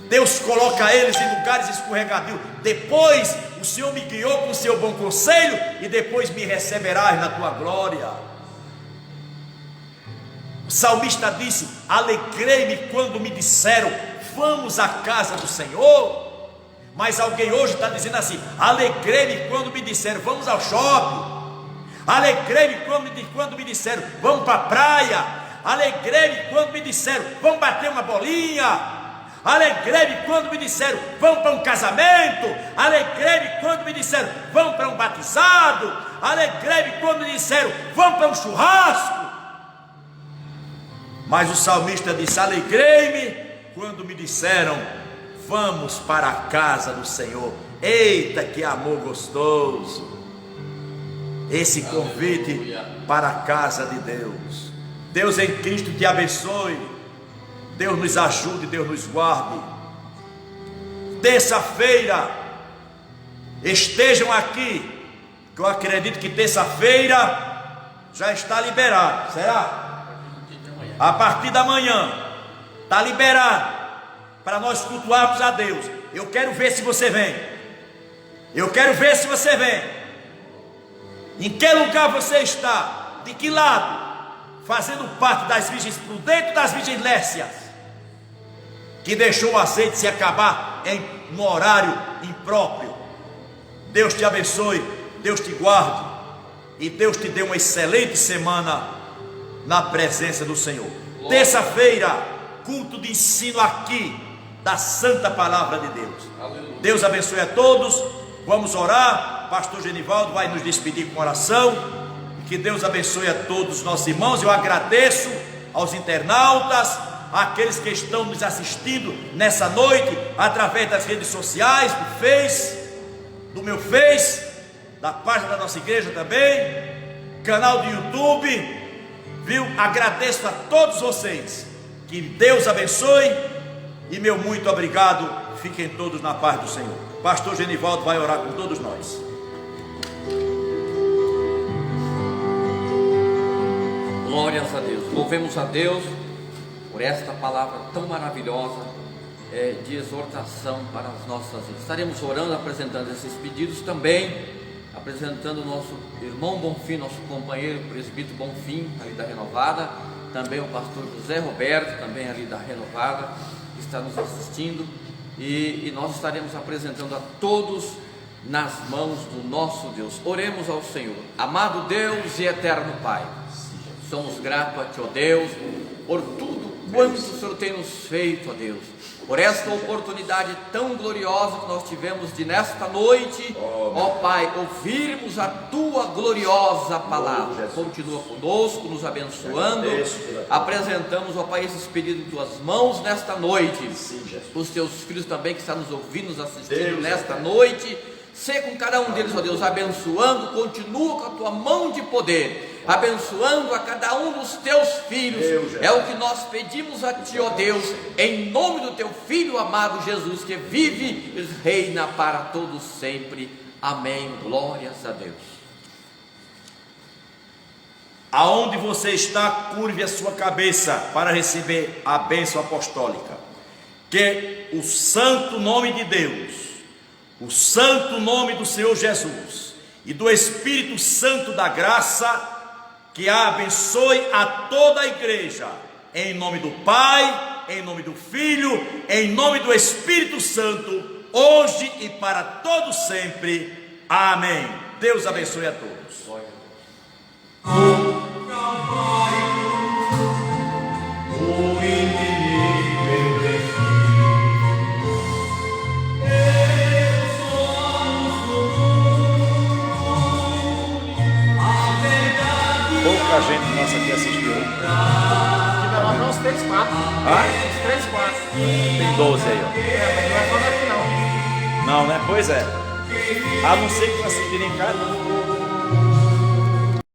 Deus coloca eles em lugares escorregadios. Depois o Senhor me guiou com o seu bom conselho, e depois me receberás na tua glória. O salmista disse: alegrei-me quando me disseram, vamos à casa do Senhor. Mas alguém hoje está dizendo assim: alegrei-me quando me disseram, vamos ao shopping. Alegrei-me quando me disseram, vamos para a praia. Alegrei-me quando me disseram, vamos bater uma bolinha. Alegrei-me quando me disseram, vamos para um casamento. Alegrei-me quando me disseram, vamos para um batizado. Alegrei-me quando me disseram, vamos para um churrasco. Mas o salmista disse: alegrei-me quando me disseram, vamos para a casa do Senhor. Eita, que amor gostoso! Esse convite para a casa de Deus. Deus em Cristo te abençoe. Deus nos ajude, Deus nos guarde. Terça-feira, estejam aqui, que eu acredito que terça-feira já está liberado. Será? A partir da manhã está liberado para nós cultuarmos a Deus. Eu quero ver se você vem. Eu quero ver se você vem. Em que lugar você está? De que lado? Fazendo parte das virgens prudentes ou das virgens nécias, que deixou o azeite se acabar no horário impróprio? Deus te abençoe, Deus te guarde, e Deus te dê uma excelente semana na presença do Senhor. Terça-feira, culto de ensino aqui da Santa Palavra de Deus. Aleluia. Deus abençoe a todos. Vamos orar. Pastor Genivaldo vai nos despedir com oração. Que Deus abençoe a todos os nossos irmãos. Eu agradeço aos internautas, àqueles que estão nos assistindo nessa noite, através das redes sociais, do meu Face, da página da nossa igreja também, canal do YouTube, viu? Agradeço a todos vocês. Que Deus abençoe e meu muito obrigado. Fiquem todos na paz do Senhor. Pastor Genivaldo vai orar com todos nós. Glórias a Deus. Louvemos a Deus por esta palavra tão maravilhosa, de exortação para as nossas vidas. Estaremos orando, apresentando esses pedidos também, apresentando o nosso irmão Bonfim, nosso companheiro presbítero Bonfim, ali da Renovada, também o pastor José Roberto, também ali da Renovada, que está nos assistindo, e nós estaremos apresentando a todos nas mãos do nosso Deus. Oremos ao Senhor. Amado Deus e eterno Pai, somos gratos a Ti, ó Deus, por tudo quanto o Senhor tem nos feito, ó Deus, por esta oportunidade tão gloriosa que nós tivemos de nesta noite, ó Pai, ouvirmos a Tua gloriosa palavra. Continua conosco, nos abençoando. Apresentamos, ó Pai, esses pedidos em Tuas mãos nesta noite. Os Teus filhos também que estão nos ouvindo, nos assistindo nesta noite. Sê com cada um deles, ó Deus, abençoando. Continua com a Tua mão de poder, abençoando a cada um dos Teus filhos. É o que nós pedimos a Ti, ó Deus, em nome do Teu Filho amado Jesus, que vive e reina para todos sempre. Amém. Glórias a Deus. Aonde você está, curve a sua cabeça para receber a bênção apostólica. Que o santo nome de Deus, o santo nome do Senhor Jesus e do Espírito Santo da graça, que abençoe a toda a igreja, em nome do Pai, em nome do Filho, em nome do Espírito Santo, hoje e para todos sempre. Amém. Deus abençoe a todos. Pouca gente nossa aqui assistiu. Ainda nós vamos 3, 4. Ah? 3, 4. Tem 12 aí, ó. Mas não é só daqui não. Não, né? Pois é. A não ser que assistirem em casa.